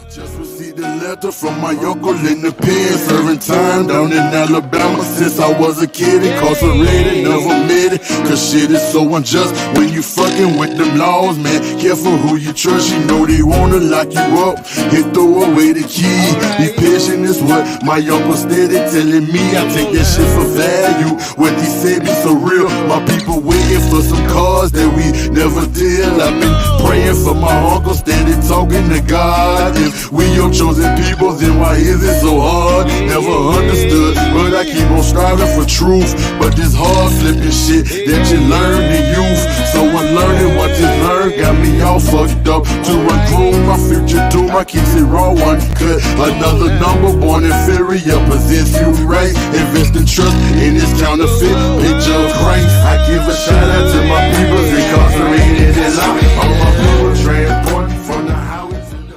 Just received a letter from my uncle in the pen, serving time down in Alabama since I was a kid. Incarcerated, never made it, cause shit is so unjust when you fucking with them laws, man. Careful who you trust, you know they wanna lock you up and throw away the key. Be patient is what my uncle steady telling me. I take that shit for value. What he said be so real. My people waiting for some cars that we never did. I've been praying for my uncle, steady talking to God. If we your chosen people, then why is it so hard? Never understood, but I keep on striving for truth. But this hard flipping shit that you learn in youth. So unlearning what you learned got me all fucked up. To ungroom my future doom, I keep it raw, one cut. Another number born inferior, possess you right. Invest in trust in this counterfeit picture of Christ. I give a shout out to my people incarcerated and locked. All my people transport from the highway to the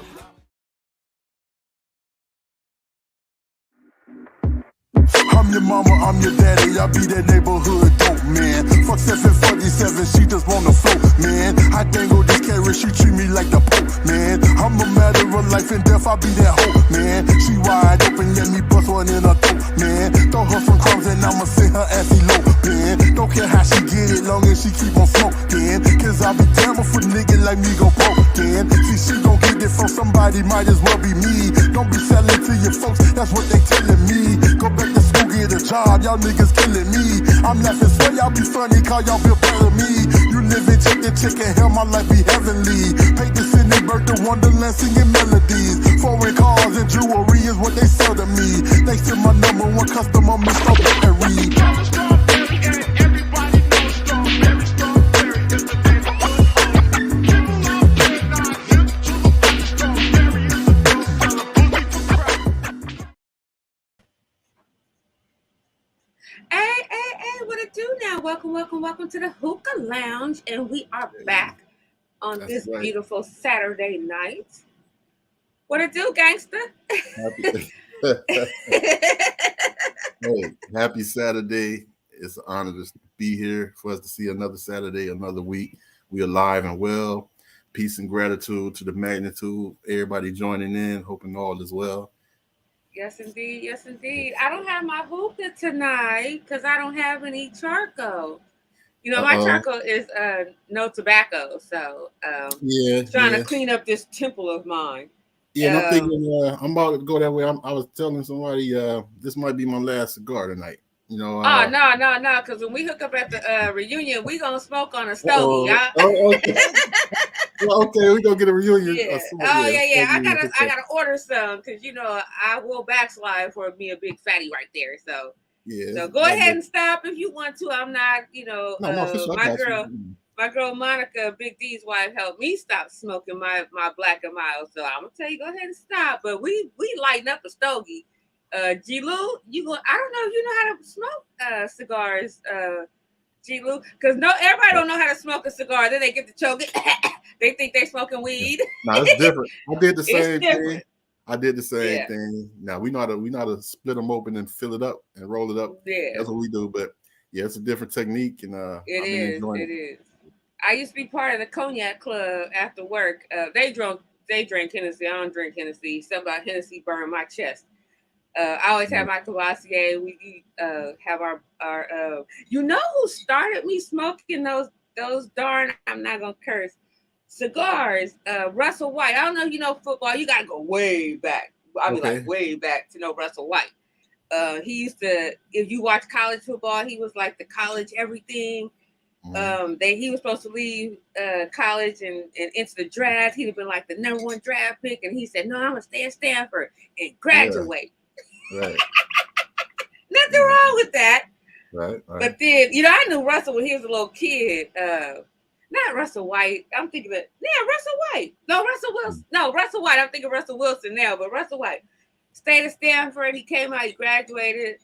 I'm your mama, I'm your daddy, I be that neighborhood dope man. Fuck 747, she just wanna float, man. I dangle this carrot, she treat me like the Pope, man. I'm a matter of life and death, I be that hope, man. She wide open, let me bust one in her throat, man. Throw her some crumbs and I'ma send her ass elope, man. Don't care how she get it, long as she keep on smoking. Cause I be damn if a nigga like me gon' broke, man. See, she gon' get it from somebody, might as well be me. Don't be selling to your folks, that's what they telling me. Go back to school, get a job, y'all niggas killing me. I'm laughing so y'all be funny, call y'all feel better me. You living check to check and hell, my life be heavenly. Paint the city, birth to Wonderland, singing melodies. Foreign cars and jewelry is what they sell to me. Thanks to my number one customer, Mr. Berry. Hey, what it do now? Welcome to the Hookah Lounge, and we are back on this beautiful Saturday night. What it do, gangster? Hey, happy Saturday. It's an honor to be here for us to see another Saturday, another week. We are alive and well. Peace and gratitude to the magnitude. Everybody joining in, hoping all is well. Yes, indeed. I don't have my hookah tonight because I don't have any charcoal. You know, my charcoal is no tobacco, so trying to clean up this temple of mine. Yeah, I'm thinking I'm about to go that way. I was telling somebody this might be my last cigar tonight. You know. No, because when we hook up at the reunion, we gonna smoke on a stogie, y'all. Okay. Well, okay, we gonna get a reunion. Yeah. Yeah. I gotta order some because you know I will backslide for me a big fatty right there. So yeah. So go ahead and stop if you want to. I'm not, you know, sure. my girl Monica, Big D's wife, helped me stop smoking my Black and Mild. So I'm gonna tell you, go ahead and stop. But we lighten up a stogie. G-Lew, I don't know if you know how to smoke cigars, G-Lew, because everybody don't know how to smoke a cigar. Then they get to choke it. They think they're smoking weed. No, it's different. I did the same thing. I did the same thing. Now we know how to split them open and fill it up and roll it up. Yeah, that's what we do. But yeah, it's a different technique, and it is. I used to be part of the cognac club after work. They drank Hennessy. I don't drink Hennessy. Something about Hennessy burned my chest. I always have my Cavassier. We have our you know who started me smoking those darn, I'm not gonna curse, cigars? Russell White. I don't know if you know football. You gotta go way back. I mean, like way back to know Russell White. He used to, if you watch college football, he was like the college everything. He was supposed to leave college and into the draft. He'd have been like the number one draft pick, and he said, "No, I'm gonna stay at Stanford and graduate." Right. Nothing wrong with that. Right. But then, you know, I knew Russell when he was a little kid. Not Russell White. I'm thinking of Russell White. No, Russell Wilson. No, Russell White. I'm thinking Russell Wilson now, but Russell White stayed at Stanford. He came out. He graduated.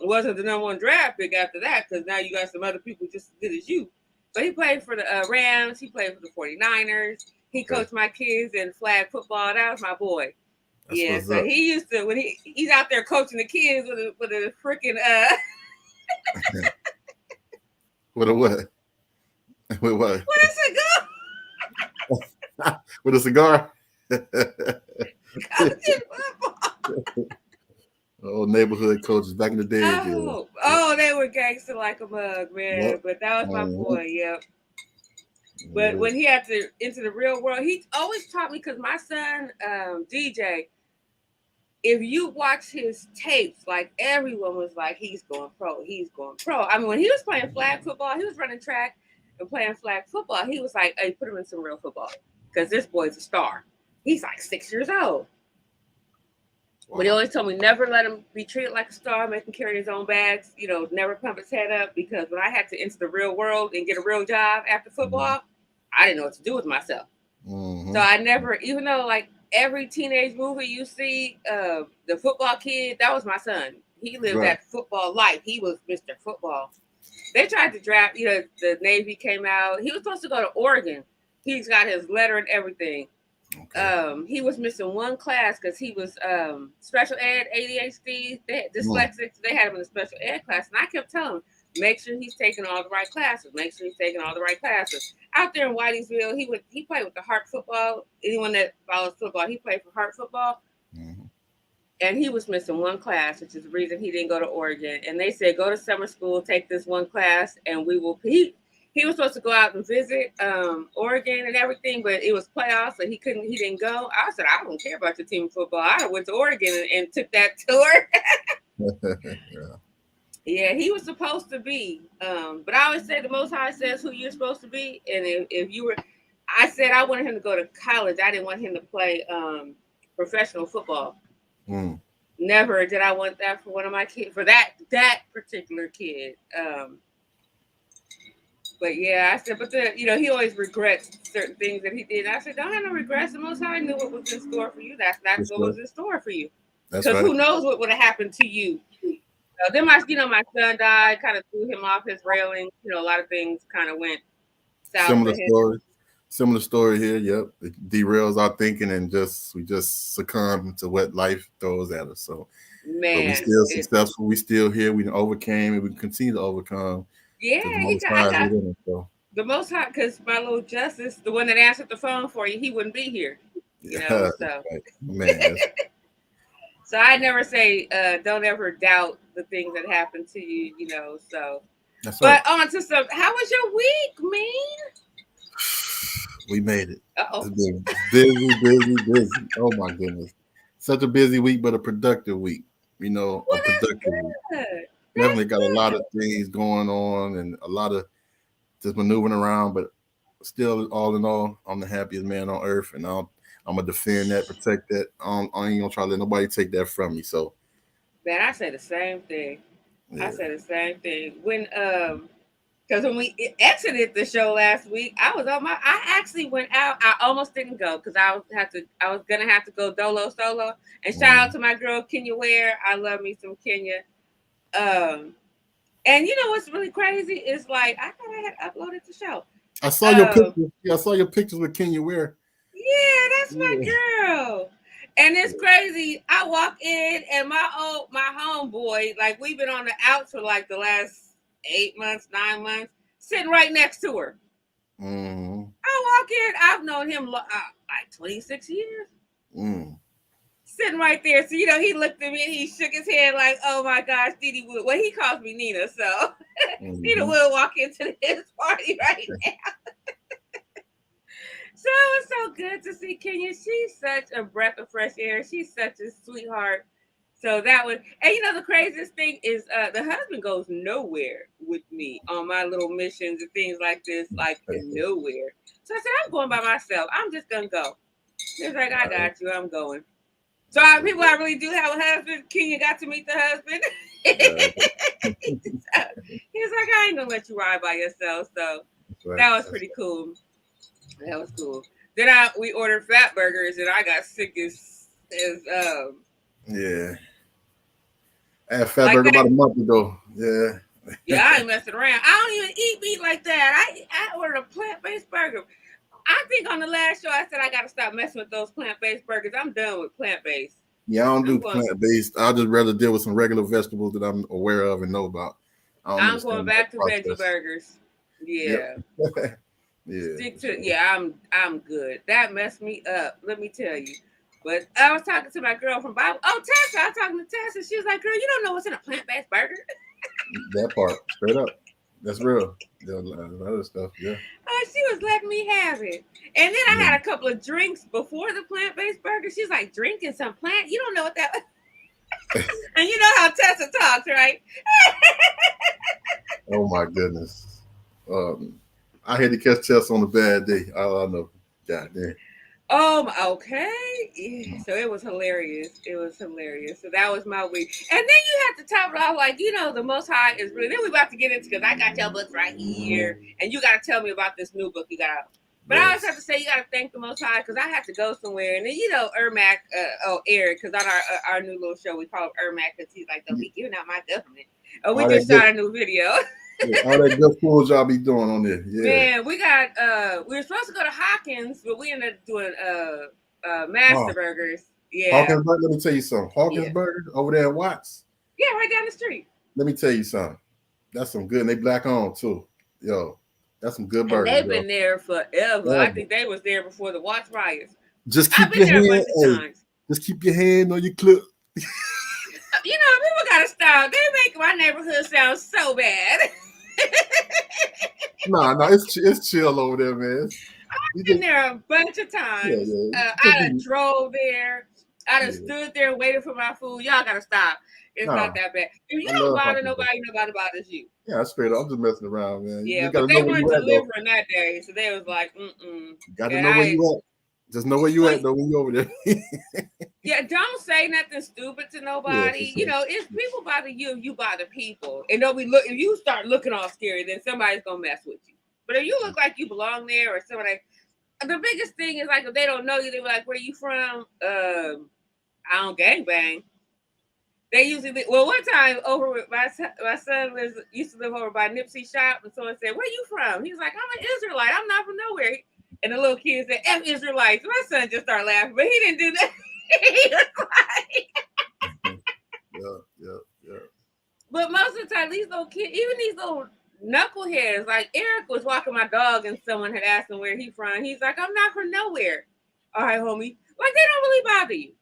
Wasn't the number one draft pick after that because now you got some other people just as good as you. But he played for the Rams. He played for the 49ers. He coached my kids in flag football. That was my boy. That's so he used to, when he's out there coaching the kids with a freaking with a what? With what? With a cigar. With a cigar? Coaching football. Oh, neighborhood coaches back in the day. Oh, they were gangster like a mug, man. Yep. But that was my boy. Yep. But Yep. when he had to into the real world, he always taught me because my son, DJ, if you watch his tapes, like everyone was like, he's going pro, he's going pro. I mean, when he was playing flag football, he was running track and playing flag football. He was like, hey, put him in some real football because this boy's a star. He's like 6 years old. Wow. But he always told me never let him be treated like a star, make him carry his own bags, never pump his head up, because when I had to enter the real world and get a real job after football, I didn't know what to do with myself. So I never, even though like every teenage movie you see, the football kid, that was my son. He lived that football life. He was Mr. Football. They tried to draft, the Navy came out. He was supposed to go to Oregon. He's got his letter and everything. Okay. He was missing one class because he was special ed, ADHD, dyslexic. They had him in the special ed class. And I kept telling him, make sure he's taking all the right classes. Make sure he's taking all the right classes. Out there in Whitey'sville, he played with the Hart football. Anyone that follows football, he played for Hart football. And he was missing one class, which is the reason he didn't go to Oregon. And they said, go to summer school, take this one class, and we will. He was supposed to go out and visit Oregon and everything, but it was playoffs, so he didn't go. I said, I don't care about your team football. I went to Oregon and took that tour. Yeah, he was supposed to be. But I always say the Most High says who you're supposed to be. And if you were, I said I wanted him to go to college. I didn't want him to play professional football. Never did I want that for one of my kids, for that particular kid. But yeah, I said, but he always regrets certain things that he did. I said, don't have no regrets. The Most High knew what was in store for you. That's what was in store for you. Because who knows what would have happened to you. Then my son died, kind of threw him off his railing. A lot of things kind of went south. Similar story here. Yep, it derails our thinking, and we just succumb to what life throws at us. So, man, but we still successful. We still here. We overcame, and we continue to overcome. Yeah, the Most High, because my little Justice, the one that answered the phone for you, he wouldn't be here. So man. So I never say don't ever doubt the things that happen to you. So. That's right. But on to some. How was your week, man? We made it. Busy. Oh my goodness, such a busy week, but a productive week. A productive week. Definitely got a lot of things going on and a lot of just maneuvering around, but still, all in all, I'm the happiest man on earth, and I'm gonna defend that, protect that. I ain't gonna try to let nobody take that from me. So, man, I say the same thing. Yeah. I said the same thing when because when we exited the show last week, I actually went out. I almost didn't go because I was gonna have to go dolo solo. And shout out to my girl Kenya Ware. I love me some Kenya. And what's really crazy is like I thought I had uploaded the show. I saw your pictures. Yeah, I saw your pictures with Kenya Ware. Yeah, that's my girl. And it's crazy. I walk in and my homeboy, like we've been on the outs for like the last 8 months, 9 months, sitting right next to her. I walk in, I've known him like 26 years. Sitting right there. So, he looked at me and he shook his head like, oh my gosh, Didi Wood. Well, he calls me Nina, so Nina will walk into his party right now. So it was so good to see Kenya. She's such a breath of fresh air. She's such a sweetheart. So that was, and the craziest thing is the husband goes nowhere with me on my little missions and things like this, like nowhere. So I said, I'm going by myself. I'm just going to go. He was like, I got you. I'm going. So people I really do have a husband. Kenya got to meet the husband. He was like, I ain't going to let you ride by yourself. So that was pretty cool. That was cool. Then we ordered fat burgers and I got sick as yeah. I had fat burger about a month ago. Yeah. Yeah, I ain't messing around. I don't even eat meat like that. I ordered a plant-based burger. I think on the last show I said I got to stop messing with those plant-based burgers. I'm done with plant-based. Yeah, I don't do plant-based. I'd just rather deal with some regular vegetables that I'm aware of and know about. I'm going back to veggie burgers. Yeah. Yep. Stick to I'm good. That messed me up. Let me tell you. But I was talking to my girl from Bible. Oh, Tessa, I was talking to Tessa. She was like, "Girl, you don't know what's in a plant-based burger." That part, straight up, that's real. There's a lot of other stuff, yeah. She was letting me have it. And then I Yeah. had a couple of drinks before the plant-based burger. She's like, "Drinking some plant? You don't know what that." And you know how Tessa talks, right? Oh my goodness. Um, I had to catch Tess on a bad day. All I know. God damn. Okay. Yeah, so it was hilarious. It was hilarious. So that was my week. And then you have to top it off like, the Most High is really. Then we about to get into because I got your books right here, and you got to tell me about this new book you got out. But I always have to say you got to thank the Most High because I had to go somewhere, and then Ermac, Eric, because on our new little show we call him Ermac because he's like, "Don't be giving out my government." Oh, we just shot a new video. Yeah, all that good food y'all be doing on there. Yeah. Man, we got we were supposed to go to Hawkins, but we ended up doing Master Burgers. Yeah. Hawkins Burger, let me tell you something. Hawkins Burger over there at Watts. Yeah, right down the street. Let me tell you something. That's some good. And they black owned too. Yo, that's some good burgers. And they've been there forever. I think they was there before the Watts riots. Just keep your hand. Just keep your hand on your clip. People gotta stop. They make my neighborhood sound so bad. No, it's chill over there, man. I've been there a bunch of times. I done drove there. I done stood there and waited for my food. Y'all gotta stop. It's not that bad. If you don't bother nobody bothers you. Yeah, straight up. I'm just messing around, man. Yeah, but they weren't delivering that day, so they was like, Gotta know where you at. Just know where you at, though, when you over there. Yeah, don't say nothing stupid to nobody. Yeah, if people bother you, you bother people. And if you start looking all scary, then somebody's gonna mess with you. But if you look like you belong there or somebody, the biggest thing is like if they don't know you, they be like, "Where you from?" I don't gangbang. They usually one time over with my son used to live over by Nipsey shop, and someone said, "Where you from?" He's like, "I'm an Israelite. I'm not from nowhere." And the little kid said, "F Israelites." My son just started laughing, but he didn't do that. He was like, yeah. But most of the time, these little kids, even these little knuckleheads, like Eric was walking my dog, and someone had asked him where he from. He's like, "I'm not from nowhere." All right, homie. Like they don't really bother you.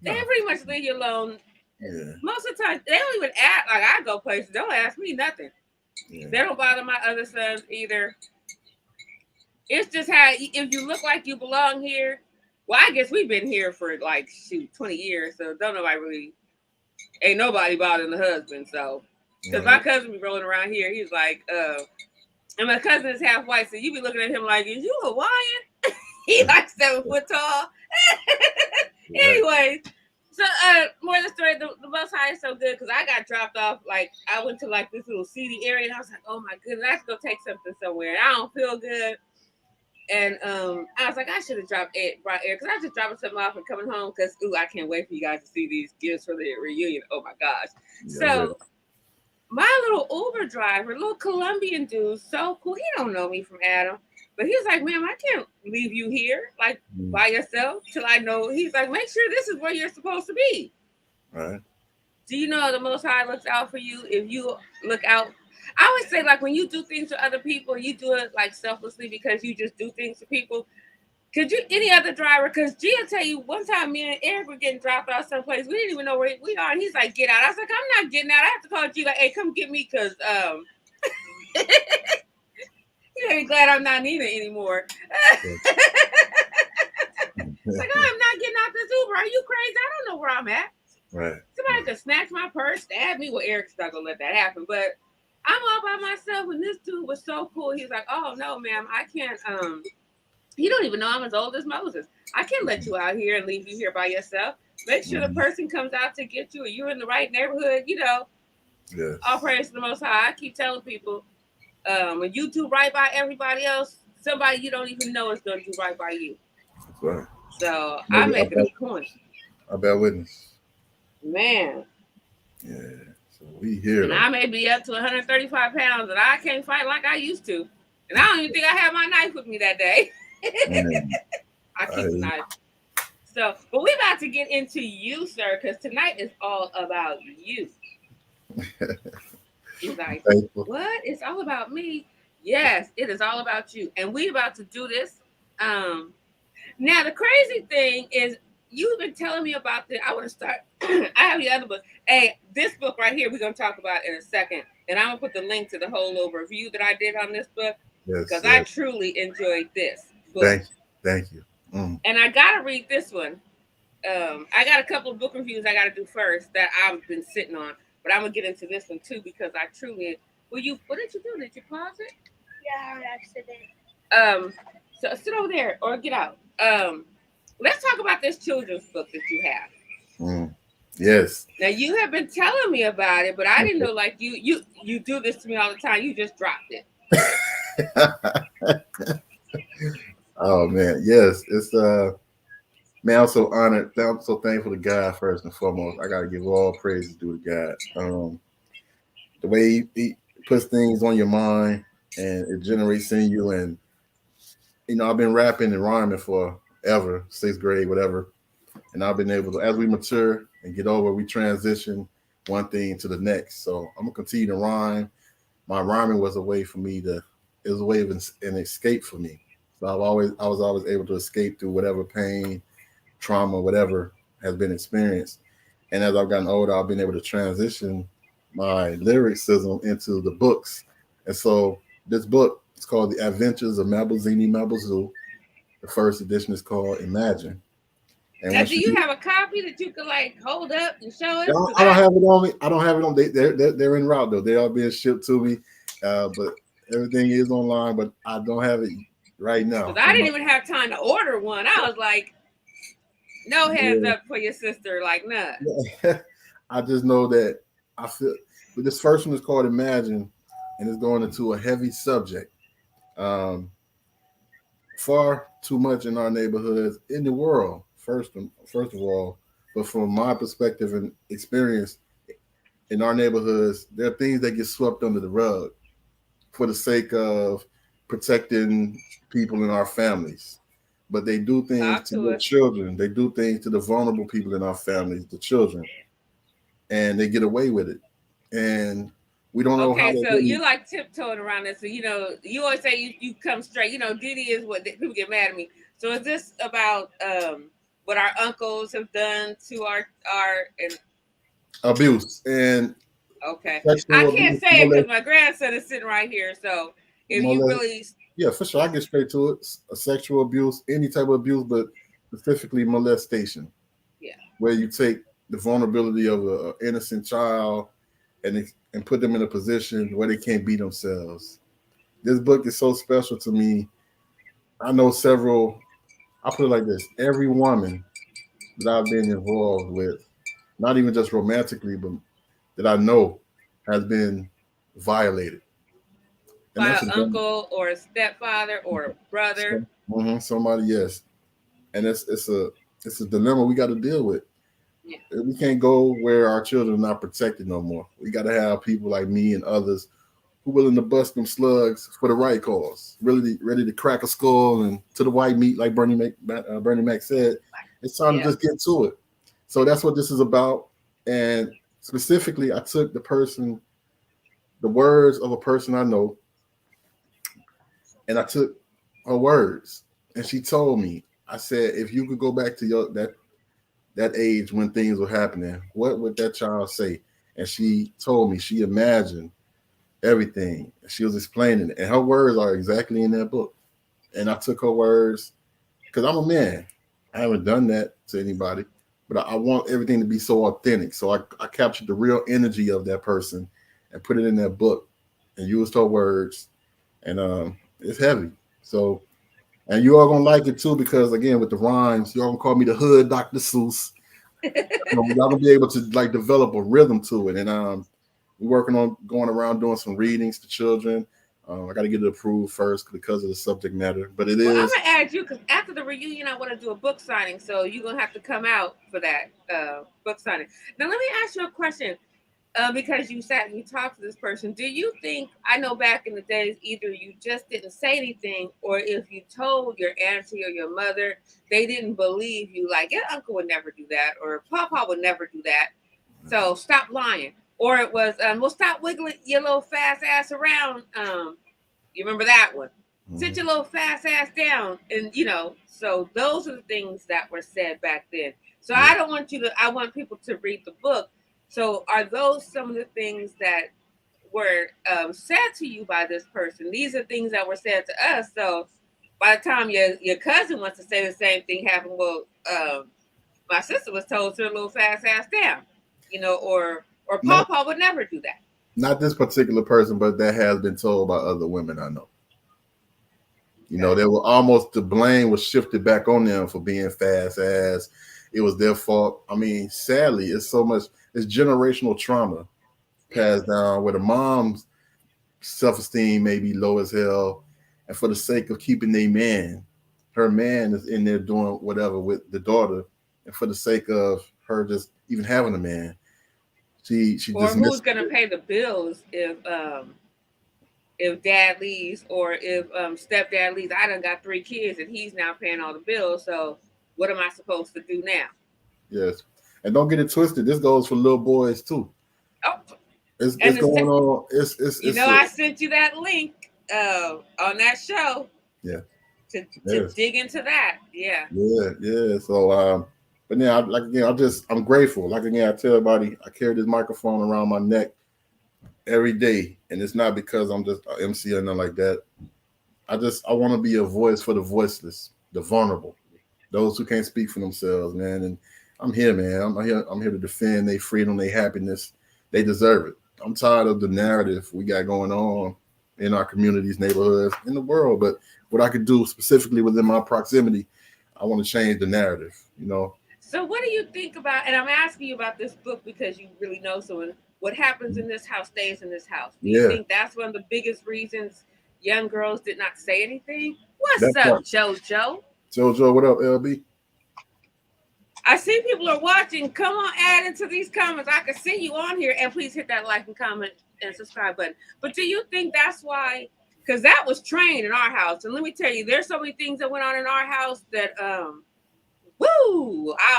They pretty much leave you alone. Yeah. Most of the time, they don't even ask. Like I go places, don't ask me nothing. Yeah. They don't bother my other sons either. It's just how if you look like you belong here. Well, I guess we've been here for 20 years, so ain't nobody bothering the husband. So, because my cousin be rolling around here, he's like, and my cousin is half white, so you be looking at him like, "Is you Hawaiian?" He like 7 foot tall. Anyways. So, more of the story, the Most High is so good because I got dropped off. Like, I went to this little seedy area and I was like, "Oh my goodness, I have to go take something somewhere." And I don't feel good. And I was like, I should have brought Air because I was just dropping something off and coming home because, I can't wait for you guys to see these gifts for the reunion. Oh my gosh. Yeah, so, my little Uber driver, little Colombian dude, so cool. He don't know me from Adam. But he was like, "Ma'am, I can't leave you here, by yourself till I know." He's like, "Make sure this is where you're supposed to be." Right. Do you know the Most High looks out for you if you look out? I always say, when you do things to other people, you do it, selflessly because you just do things to people. Could you, any other driver, because Gia tell you, one time me and Eric were getting dropped off someplace. We didn't even know where we are. And he's like, "Get out." I was like, "I'm not getting out. I have to call Gia, like, hey, come get me because, you may be glad I'm not needed anymore." Like, "I'm not getting out this Uber. Are you crazy? I don't know where I'm at." Right. Somebody could snatch my purse, stab me. Well, Eric's not gonna let that happen. But I'm all by myself, and this dude was so cool. He's like, "Oh no, ma'am, I can't. You don't even know I'm as old as Moses. I can't let you out here and leave you here by yourself. Make sure the person comes out to get you, or you're in the right neighborhood. Yes. All praise to the Most High." I keep telling people, when you do right by everybody else, somebody you don't even know is going to do right by you. That's right. So I make it a point. I bear witness. Man. Yeah. So we here. And I may be up to 135 pounds, and I can't fight like I used to. And I don't even think I had my knife with me that day. I keep the knife. So, but we're about to get into you, sir, because tonight is all about you. He's like, "What? It's all about me." Yes, it is all about you. And we about to do this. Now the crazy thing is you've been telling me about this. I want to start. I have the other book. Hey, this book right here we're gonna talk about in a second. And I'm gonna put the link to the whole overview that I did on this book Yes, because I yes. truly enjoyed this book. Thank you. Thank you. Mm. And I gotta read this one. I got a couple of book reviews I gotta do first that I've been sitting on. But I'm gonna get into this one too because I truly what did you do? Did you pause it? Yeah, on accident. So sit over there or get out. Let's talk about this children's book that you have. Mm. Yes. Now you have been telling me about it, but I didn't know like you do this to me all the time. You just dropped it. Oh man, yes. It's man, I'm so honored. I'm so thankful to God first and foremost. I gotta give all praise due to God. The way he puts things on your mind and it generates in you, and I've been rapping and rhyming for ever, sixth grade, whatever. And I've been able to, as we mature and get older, we transition one thing to the next. So I'm gonna continue to rhyme. My rhyming was a way for me to, it was a way of an escape for me. So I was always able to escape through whatever pain, trauma, whatever has been experienced. And as I've gotten older, I've been able to transition my lyricism into the books. And so this book is called The Adventures of Mabuzini Mabuzu. The first edition is called Imagine. And Now, once do you you have a copy that you could like hold up and show us? I don't have it on me. I don't have it on. They're en route though. They are being shipped to me, but everything is online. But I don't have it right now. Because I didn't even have time to order one. I was like, no hands Yeah. up for your sister, like none. I just know that I feel. But this first one is called Imagine, and it's going into a heavy subject. Um, Far too much in our neighborhoods, in the world. First of all, but from my perspective and experience in our neighborhoods, there are things that get swept under the rug for the sake of protecting people in our families. But they do things Talk to to the us. children. They do things to the vulnerable people in our families, the children, and they get away with it. And we don't know how Okay, they so really. you're like tiptoeing around this. So, you always say you come straight. Diddy is what people get mad at me. So is this about what our uncles have done to our and Abuse and okay. I sexual can't abuse, say it because my grandson is sitting right here. So if you molest, really yeah, for sure. I get straight to it. Sexual abuse, any type of abuse, but specifically molestation, yeah. where you take the vulnerability of an innocent child and put them in a position where they can't be themselves. This book is so special to me. I know several. I put it like this: every woman that I've been involved with, not even just romantically, but that I know has been violated, and By that's an a uncle or a stepfather or a brother. somebody, yes, and it's a dilemma we got to deal with. Yeah. We can't go where our children are not protected no more. We got to have people like me and others who willing to bust them slugs for the right cause, really ready to crack a skull and to the white meat, like Bernie Mac said. It's time to Yeah. just get to it. So that's what this is about. And specifically, I took the words of a person I know, and I took her words, and she told me, I said, if you could go back to that age when things were happening, what would that child say? And she told me she imagined everything. She was explaining it, and her words are exactly in that book. And I took her words because I'm a man. I haven't done that to anybody, but I want everything to be so authentic. So I captured the real energy of that person and put it in that book and used her words. And it's heavy. So, and you all gonna like it too because again with the rhymes, you all gonna call me the hood Dr. Seuss. Y'all gonna be able to like develop a rhythm to it. And we're working on going around doing some readings to children. I got to get it approved first because of the subject matter, but it Well, I'm is. gonna add you because after the reunion, I want to do a book signing. So you're gonna have to come out for that book signing. Now, let me ask you a question. Because you sat and you talked to this person, do you think? I know back in the days, either you just didn't say anything, or if you told your auntie or your mother, they didn't believe you. Like your uncle would never do that, or Papa would never do that. So stop lying. Or it was, well, stop wiggling your little fast ass around. You remember that one? Mm-hmm. Sit your little fast ass down, and So those are the things that were said back then. So I don't want you to. I want people to read the book. So are those some of the things that were said to you by this person? These are things that were said to us. So by the time your cousin wants to say the same thing happened, well, my sister was told to her little fast ass down, or Pawpaw would never do that. Not this particular person, but that has been told by other women I know. They were almost, the blame was shifted back on them for being fast ass. It was their fault. I mean, sadly, it's generational trauma passed down where the mom's self-esteem may be low as hell, and for the sake of keeping her man is in there doing whatever with the daughter, and for the sake of her just even having a man, she or who's gonna pay the bills if dad leaves, or if stepdad leaves. I done got 3 kids and he's now paying all the bills, so what am I supposed to do now? Yes, and don't get it twisted, this goes for little boys too. Oh, it's going on. I sent you that link on that show. Yeah. To dig into that. Yeah. Yeah. So but yeah, I'm grateful. Like again, I tell everybody I carry this microphone around my neck every day, and it's not because I'm just an MC or nothing like that. I want to be a voice for the voiceless, the vulnerable, those who can't speak for themselves, man. And I'm here, man. I'm here to defend their freedom, their happiness. They deserve it. I'm tired of the narrative we got going on in our communities, neighborhoods, in the world. But what I could do specifically within my proximity, I want to change the narrative, So what do you think about, and I'm asking you about this book because you really know someone, what happens in this house stays in this house. Do you think that's one of the biggest reasons young girls did not say anything? What's up, JoJo? JoJo, what up, LB? I see people are watching. Come on, add into these comments. I can see you on here, and please hit that like and comment and subscribe button. But do you think that's why? Because that was trained in our house, and let me tell you, there's so many things that went on in our house that I'll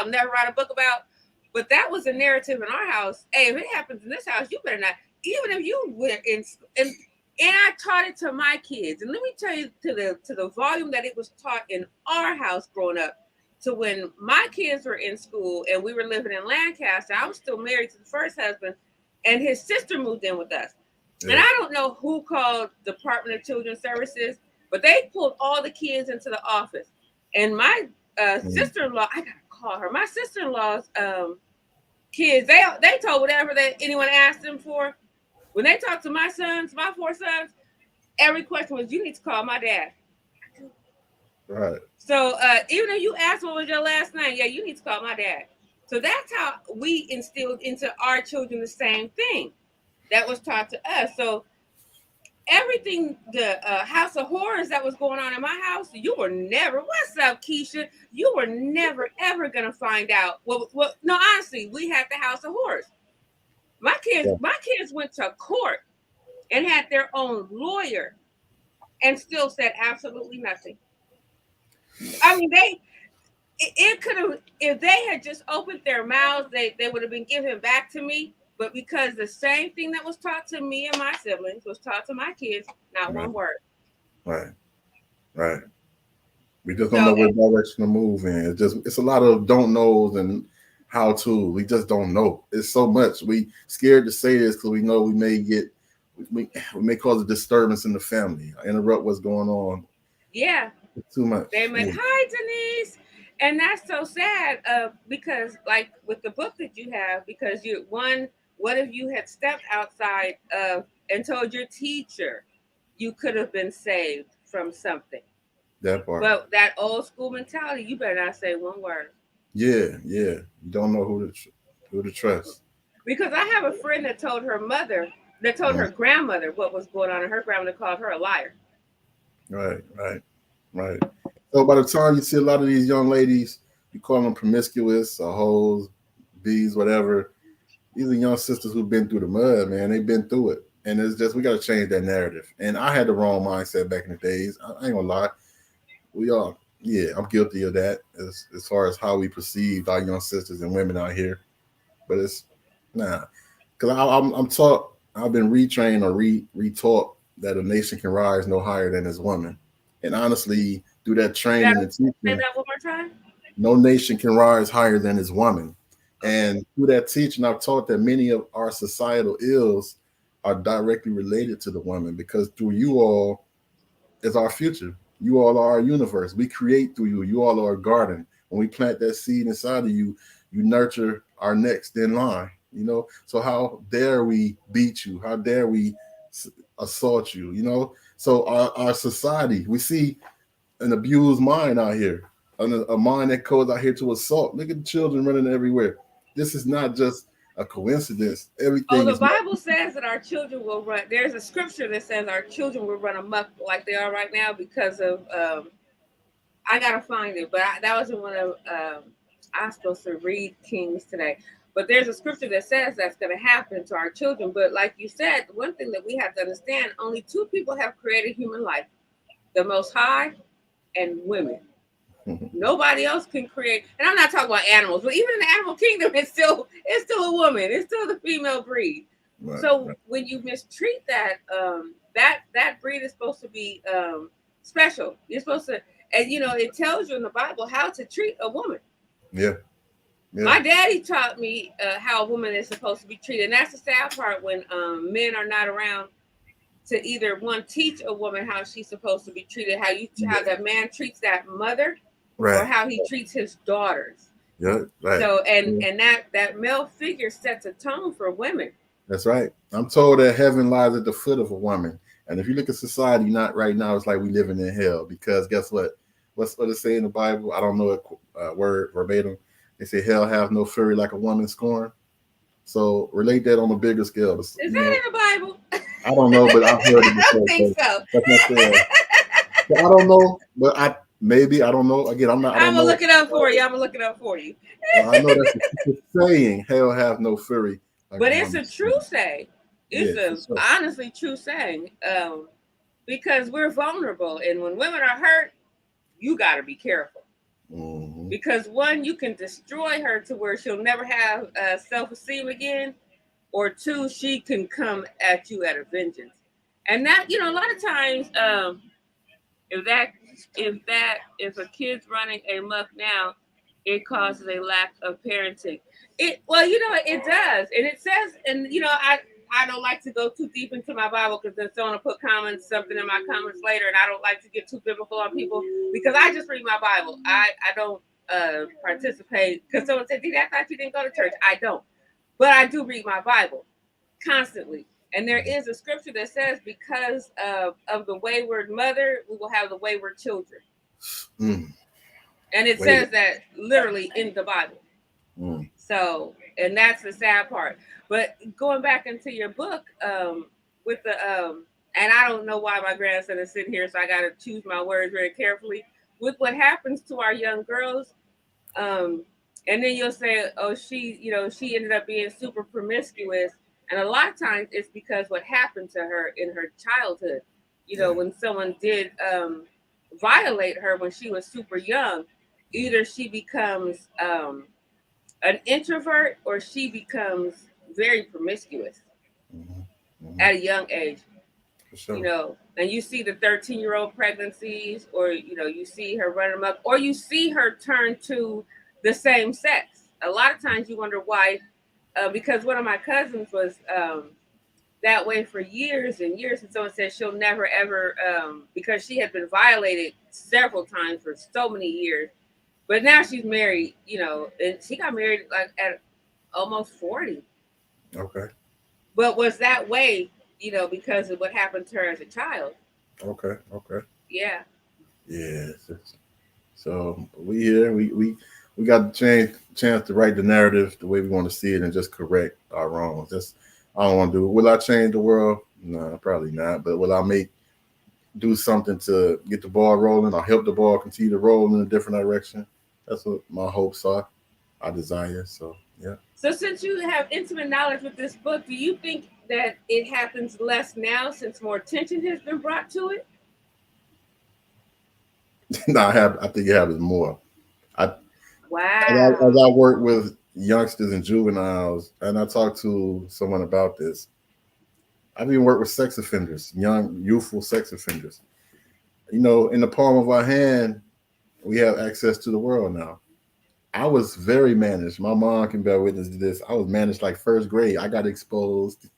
never write a book about. But that was a narrative in our house. Hey, if it happens in this house, you better not. Even if you went in, and I taught it to my kids. And let me tell you, to the volume that it was taught in our house growing up, to when my kids were in school and we were living in Lancaster. I was still married to the first husband, and his sister moved in with us. Yeah. And I don't know who called Department of Children's Services, but they pulled all the kids into the office. And my sister-in-law, I gotta call her. My sister-in-law's kids, they told whatever that anyone asked them for. When they talked to my 4 sons, every question was, "You need to call my dad." Right. So even if you ask what was your last name, yeah, you need to call my dad. So that's how we instilled into our children the same thing that was taught to us. So everything, the House of Horrors that was going on in my house, you were never, what's up, Keisha? You were never, ever going to find out. No, honestly, we had the House of Horrors. My kids went to court and had their own lawyer and still said absolutely nothing. I mean, it could have, if they had just opened their mouths, they would have been given back to me. But because the same thing that was taught to me and my siblings was taught to my kids, not one word. Right. We just don't know what direction to move in. It's a lot of don't knows and how to. We just don't know. It's so much. We scared to say this because we know we may cause a disturbance in the family, interrupt what's going on. Yeah. It's too much. They went, "Hi, Denise." And that's so sad because like with the book that you have, because what if you had stepped outside and told your teacher you could have been saved from something? That part. But that old school mentality, you better not say one word. Yeah. You don't know who to trust. Because I have a friend that told her her grandmother what was going on, and her grandmother called her a liar. Right. So by the time you see a lot of these young ladies, you call them promiscuous or hoes, bees, whatever. These are young sisters who've been through the mud, man. They've been through it. And it's just, we got to change that narrative. And I had the wrong mindset back in the days. I ain't gonna lie. I'm guilty of that as far as how we perceive our young sisters and women out here. But it's, because I'm taught, I've been retrained or retaught that a nation can rise no higher than its woman. And honestly, through that Say training and teaching, that one more time. no nation can rise higher than its woman. And through that teaching, I've taught that many of our societal ills are directly related to the woman because through you all is our future. You all are our universe. We create through you. You all are a garden. When we plant that seed inside of you, you nurture our next in line. You know, so how dare we beat you? How dare we assault you? You know, so our society, we see an abused mind out here, a mind that goes out here to assault. Look at the children running everywhere. This is not just a coincidence. Oh, Everything the is Bible says that our children will run. There's a scripture that says our children will run amok like they are right now because of. I gotta find it, but that wasn't one of. I'm supposed to read Kings today, but there's a scripture that says that's going to happen to our children. But like you said, one thing that we have to understand: only two people have created human life: the Most High and women. Nobody else can create, and I'm not talking about animals, but even in the animal kingdom, it's still a woman. It's still the female breed. Right, so right. When you mistreat that, that breed is supposed to be special. You're supposed to, and it tells you in the Bible how to treat a woman. Yeah. My daddy taught me how a woman is supposed to be treated, and that's the sad part when men are not around to either teach a woman how she's supposed to be treated, how that man treats that mother. Right. Or how he treats his daughters. Yeah, right. So and that male figure sets a tone for women. That's right. I'm told that heaven lies at the foot of a woman. And if you look at society, not right now, it's like we living in hell. Because guess what? What's what it say in the Bible? I don't know it word verbatim. They say hell have no fury like a woman scorned. So relate that on a bigger scale. Is that in the Bible? I don't know, but I've heard it before. I don't think so. That's not fair. So I don't know, but maybe, I don't know. Again, I'm gonna look it up for you. I know that's a saying. Hell have no fury. But it's a true saying. It's honestly true saying. Because we're vulnerable, and when women are hurt, you got to be careful. Mm-hmm. Because one, you can destroy her to where she'll never have self-esteem again, or two, she can come at you at a vengeance. And that, a lot of times, if a kid's running amok now, it causes a lack of parenting. It does, and it says, and I don't like to go too deep into my Bible because then someone will put something in my comments later, and I don't like to get too biblical on people because I just read my Bible. I don't participate because someone said, "Did I thought you didn't go to church?" I don't, but I do read my Bible constantly. And there is a scripture that says, because of the wayward mother, we will have the wayward children. And it says that literally in the Bible. So, and that's the sad part. But going back into your book, with the, and I don't know why my grandson is sitting here, so I got to choose my words very carefully. With what happens to our young girls, and then you'll say, oh, she ended up being super promiscuous. And a lot of times it's because what happened to her in her childhood, when someone did violate her when she was super young, either she becomes an introvert or she becomes very promiscuous at a young age. Sure. And you see the 13-year-old pregnancies, or, you see her running them up, or you see her turn to the same sex. A lot of times you wonder why. Because one of my cousins was that way for years and years, and someone said she'll never ever, because she had been violated several times for so many years. But now she's married, and she got married like at almost 40. Okay. But was that way, because of what happened to her as a child. Okay. Yeah. Yes. So we here. We got the chance to write the narrative the way we want to see it and just correct our wrongs. That's I don't want to do. Will I change the world? No, probably not. But will I do something to get the ball rolling or help the ball continue to roll in a different direction? That's what my hopes are. I desire. So, yeah. So since you have intimate knowledge with this book, do you think that it happens less now since more attention has been brought to it? No, I think it happens more. Wow. As I work with youngsters and juveniles, and I talked to someone about this, I've even worked with sex offenders, young, youthful sex offenders. You know, in the palm of our hand, we have access to the world now. I was very managed. My mom can bear witness to this. I was managed like first grade. I got exposed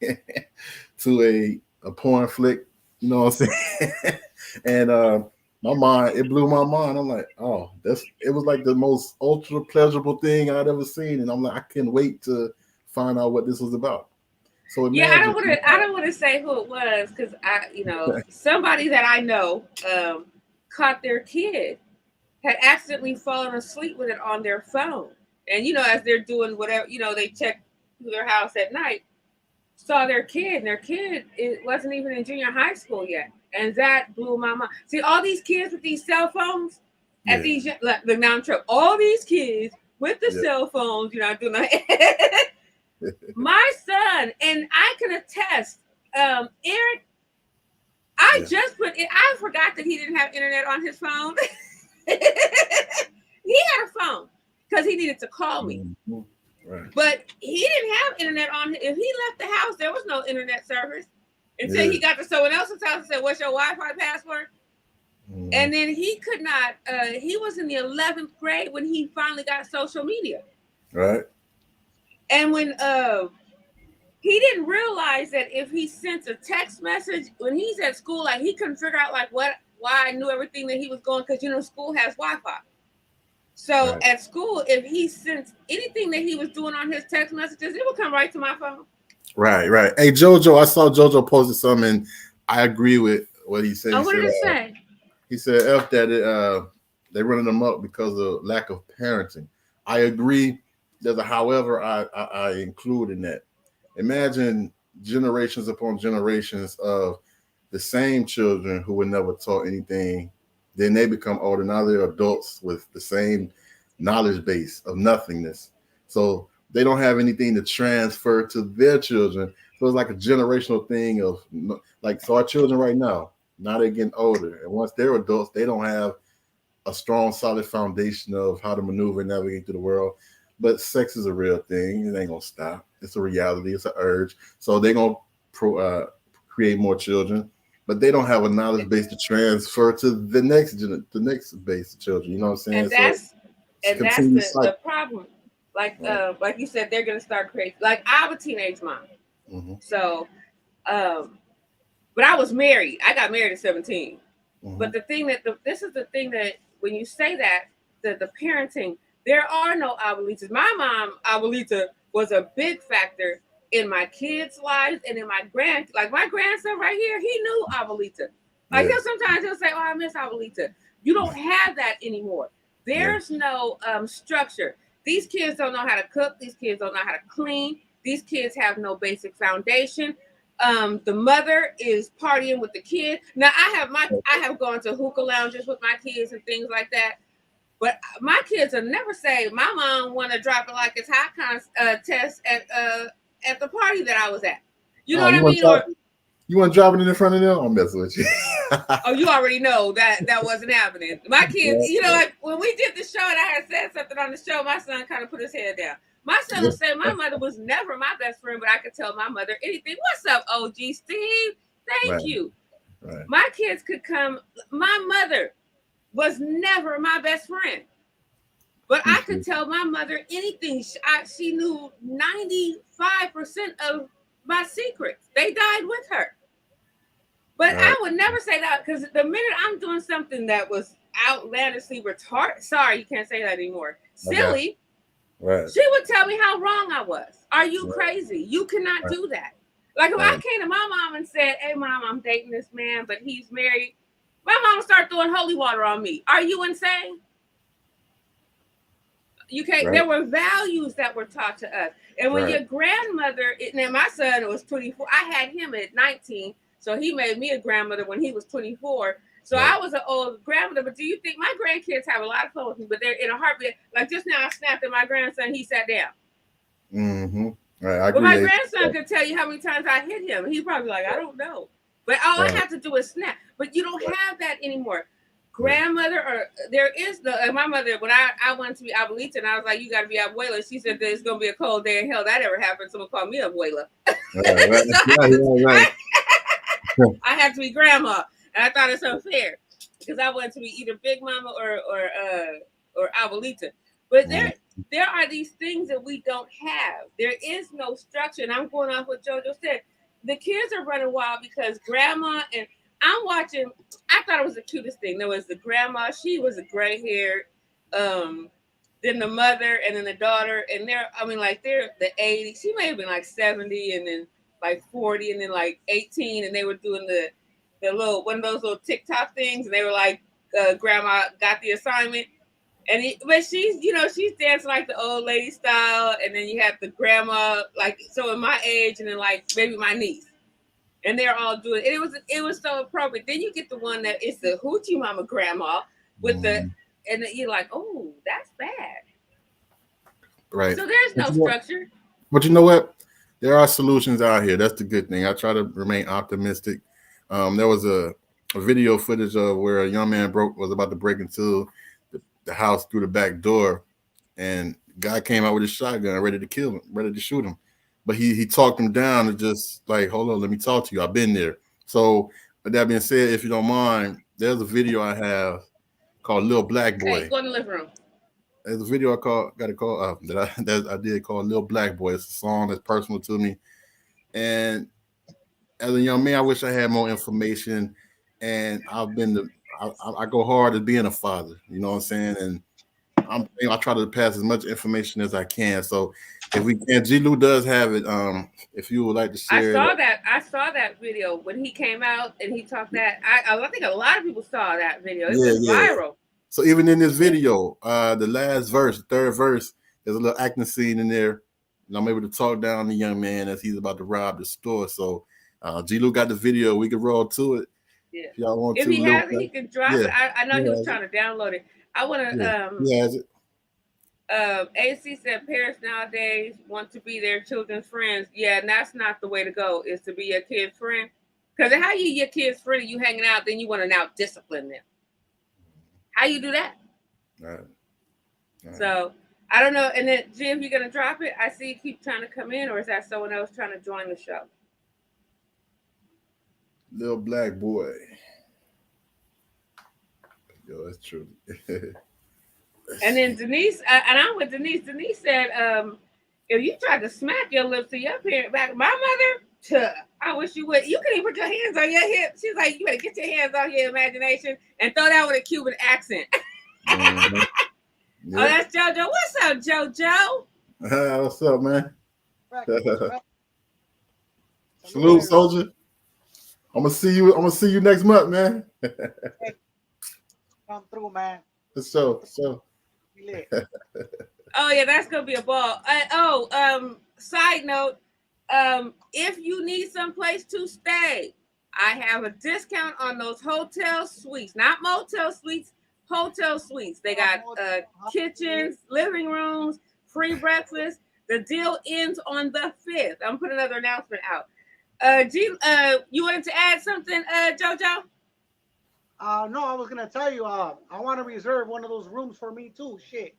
to a porn flick, you know what I'm saying? And my mind, it blew my mind. I'm like, oh, it was like the most ultra pleasurable thing I'd ever seen. And I'm like, I can't wait to find out what this was about. So Yeah, imagine. I don't want to say who it was because somebody that I know caught their kid had accidentally fallen asleep with it on their phone. And as they're doing whatever, they check through their house at night, saw their kid, and their kid it wasn't even in junior high school yet. And that blew my mind. See, all these kids with these cell phones at these look, now I'm trouble. All these kids with the cell phones, doing that. My son, and I can attest, Eric, I forgot that he didn't have internet on his phone. He had a phone because he needed to call me. Right. But he didn't have internet on. If he left the house, there was no internet service until he got to someone else's house and said, "What's your Wi-Fi password?" And then he could not. He was in the 11th grade when he finally got social media. Right. And when he didn't realize that if he sent a text message when he's at school, like he couldn't figure out why I knew everything that he was going, because school has Wi-Fi. So at school, if he sent anything that he was doing on his text messages, it would come right to my phone. Right. Hey, JoJo, I saw JoJo posted something, and I agree with what he said. What did it say? He said, "F that they're running them up because of lack of parenting." I agree. There's a however I include in that. Imagine generations upon generations of the same children who were never taught anything. Then they become older. Now they're adults with the same knowledge base of nothingness. So they don't have anything to transfer to their children. So it's like a generational thing of so our children right now they're getting older. And once they're adults, they don't have a strong, solid foundation of how to maneuver and navigate through the world. But sex is a real thing. It ain't going to stop. It's a reality. It's an urge. So they're going to create more children. But they don't have a knowledge base to transfer to the next base of children. You know what I'm saying? And that's the problem. Like you said, they're gonna start creating. Like I have a teenage mom, so but I was married. I got married at 17. But the thing this is the thing that when you say that the parenting, there are no abuelitas. My mom, abuelita, was a big factor in my kids' lives and in my my grandson right here, he knew abuelita. Like he'll say, "Oh, I miss abuelita." You don't have that anymore. There's no structure. These kids don't know how to cook. These kids don't know how to clean. These kids have no basic foundation. The mother is partying with the kids. Now I have gone to hookah lounges with my kids and things like that. But my kids will never say, "My mom want to drop it like it's hot" test at the party that I was at. You know what I mean? You want to drop it in front of them? I'm messing with you. You already know that wasn't happening. My kids, like when we did the show and I had said something on the show, my son kind of put his head down. My son will say, "My mother was never my best friend, but I could tell my mother anything." What's up, OG Steve? Thank you. Right. My kids could come. My mother was never my best friend, but I could tell my mother anything. She knew 95% of my secrets. They died with her. But I would never say that, because the minute I'm doing something that was outlandishly retarded, sorry, you can't say that anymore, silly, she would tell me how wrong I was. Are you crazy? You cannot do that. Like if I came to my mom and said, "Hey, Mom, I'm dating this man, but he's married," my mom would start throwing holy water on me. Are you insane? You can't. There were values that were taught to us. And when your grandmother, now my son was 24. I had him at 19. So he made me a grandmother when he was 24. So I was an old grandmother. But do you think my grandkids have a lot of fun with me? But they're in a heartbeat. Like just now, I snapped at my grandson. He sat down. Right. I agree. But my grandson could tell you how many times I hit him. He'd probably be like, "I don't know." But all I have to do is snap. But you don't have that anymore. Grandmother, or there is my mother, when I wanted to be abuelita, and I was like, "You got to be abuela." She said, "There's going to be a cold day in hell that ever happened." Someone called me abuela. Right. I had to be grandma, and I thought it's unfair because I wanted to be either Big Mama or Abuelita. But there are these things that we don't have. There is no structure, and I'm going off what JoJo said. The kids are running wild because grandma and I'm watching. I thought it was the cutest thing. There was the grandma. She was a gray haired. Then the mother and then the daughter, and they're the 80s. She may have been like 70 and then like 40 and then like 18, and they were doing the little one of those little TikTok things, and they were like, grandma got the assignment. But she's dancing like the old lady style, and then you have the grandma like in my age, and then like maybe my niece, and they're all doing it. It was so appropriate. Then you get the one that is the hoochie mama grandma with and then you're like, oh, that's bad. Right. So there's no structure. But you know what? There are solutions out here. That's the good thing. I try to remain optimistic. There was a video footage of where a young man was about to break into the house through the back door, and guy came out with his shotgun ready to kill him, ready to shoot him. But he talked him down and just like, hold on, let me talk to you. I've been there. So with that being said, if you don't mind, there's a video I have called Little Black Boy. Hey, go in the living room. There's a video that I did called Little Black Boy. It's a song that's personal to me. And as a young man, I wish I had more information. And I go hard at being a father. You know what I'm saying? And I try to pass as much information as I can. So if we can, G-Lew does have it. If you would like to share, I saw that video when he came out and he talked that. I think a lot of people saw that video. It was viral. So even in this video, the last verse, the third verse, there's a little acting scene in there, and I'm able to talk down the young man as he's about to rob the store. So G-Lew got the video. We can roll to it. Yeah. If y'all want if to, he has it, he can drop it. I know he was trying to download it. I want to. AC said parents nowadays want to be their children's friends. Yeah, and that's not the way to go. Is to be your kid's friend. Because how you your kid's friend, you hanging out, then you want to now discipline them. How you do that? Right. So I don't know. And then Jim, you're gonna drop it. I see you keep trying to come in, or is that someone else trying to join the show? Little Black Boy. Yo, that's true. And then Denise, and I'm with Denise. Denise said, if you tried to smack your lips to your parent back, my mother, I wish you would. You couldn't even put your hands on your hips. She's like, you better get your hands off your imagination and throw that with a Cuban accent. Mm-hmm. Yeah. Oh, that's JoJo. What's up, JoJo? What's up, man? Salute, soldier. I'm gonna see you next month, man. Come through, man. So. Oh yeah, that's gonna be a ball. Side note, if you need someplace to stay, I have a discount on those hotel suites, not motel suites, hotel suites. They got kitchens, living rooms, free breakfast. The deal ends on the 5th. I'm putting another announcement out. You wanted to add something, JoJo? No, I was gonna tell you. I want to reserve one of those rooms for me too. Shit.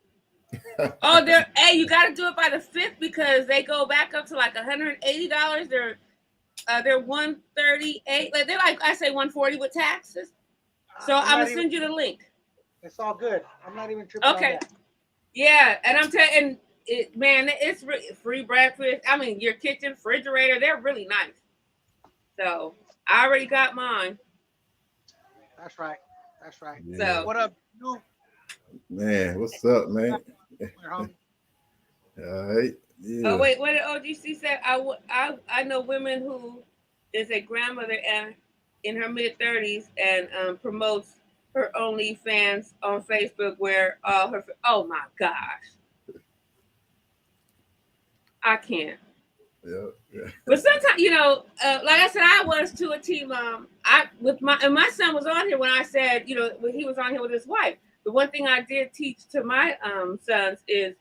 You got to do it by the 5th because they go back up to like $180. They're $138. Like they're like I say $140 with taxes. So I'm gonna send you the link. It's all good. I'm not even tripping. Okay. On that. Yeah, and I'm telling it, man. It's free breakfast. I mean, your kitchen, refrigerator. They're really nice. So I already got mine. That's right. Yeah. So what up, you? Man, what's up, man? All right. Yeah. Oh wait, what did OGC say? I know women who is a grandmother and in her mid-30s and promotes her OnlyFans on Facebook where all her oh my gosh. I can't. Yeah. But sometimes, like I said, I was to a teen mom. My son was on here when I said, when he was on here with his wife. The one thing I did teach to my sons is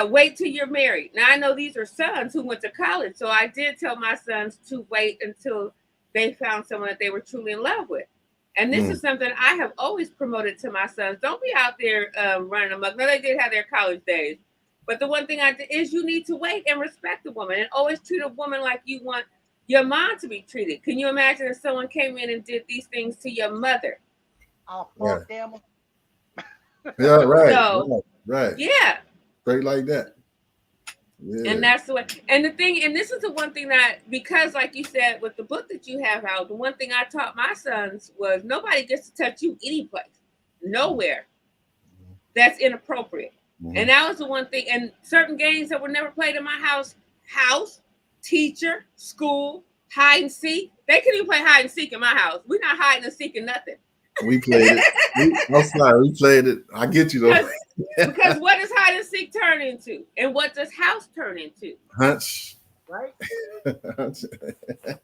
wait till you're married. Now I know these are sons who went to college, so I did tell my sons to wait until they found someone that they were truly in love with. And this is something I have always promoted to my sons. Don't be out there running amok. No, they did have their college days. But the one thing is you need to wait and respect the woman and always treat a woman like you want your mom to be treated. Can you imagine if someone came in and did these things to your mother? I'll fuck them. Yeah, right. So, right. Yeah. Straight like that. Yeah. And that's the way. And the thing, and this is the one thing that, because like you said, with the book that you have out, the one thing I taught my sons was nobody gets to touch you any place, nowhere. That's inappropriate. And that was the one thing. And certain games that were never played in my house, teacher, school, hide and seek. They couldn't even play hide and seek in my house. We're not hiding and seeking nothing. We played it. I'm sorry, we played it. I get you though. Because what does hide and seek turn into? And what does house turn into? Hunch. Right?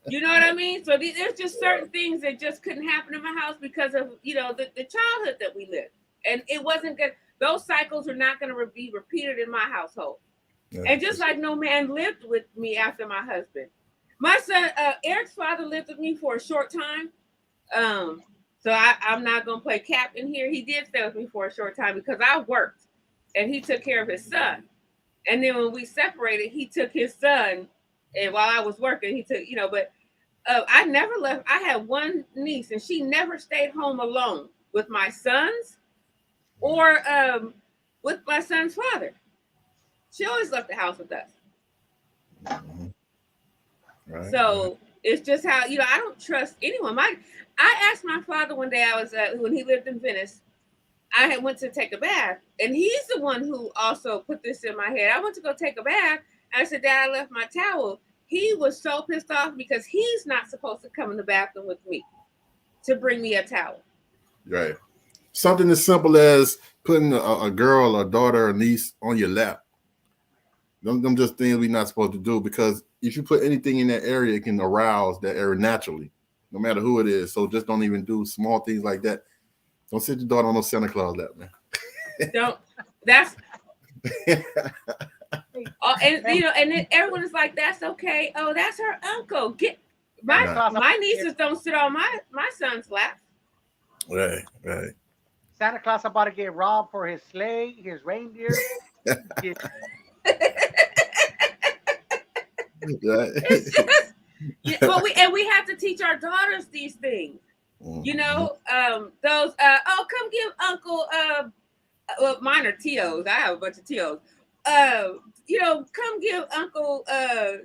You know what I mean? So there's just certain things that just couldn't happen in my house because of, the childhood that we lived. And it wasn't good. Those cycles are not going to be repeated in my household. Yeah. And just like no man lived with me after my husband. My son, Eric's father lived with me for a short time. So I'm not going to play cap in here. He did stay with me for a short time because I worked and he took care of his son. And then when we separated, he took his son. And while I was working, he took, but I never left. I had one niece and she never stayed home alone with my sons or with my son's father. She always left the house with us. Right. So it's just how, I don't trust anyone. I asked my father one day, when he lived in Venice, I went to take a bath, and he's the one who also put this in my head. I went to go take a bath, and I said, Dad, I left my towel. He was so pissed off because he's not supposed to come in the bathroom with me to bring me a towel. Right. Something as simple as putting a girl, a daughter, a niece on your lap. Them just things we're not supposed to do, because if you put anything in that area, it can arouse that area naturally, no matter who it is. So just don't even do small things like that. Don't sit your daughter on no Santa Claus lap, man. Don't. That's. And then everyone is like, "That's okay." Oh, that's her uncle. Get my nieces don't sit on my son's lap. Right. Santa Claus about to get robbed for his sleigh, his reindeer. But we have to teach our daughters these things. Those come give Uncle well, mine are T.O.s. I have a bunch of T.O.s. Come give Uncle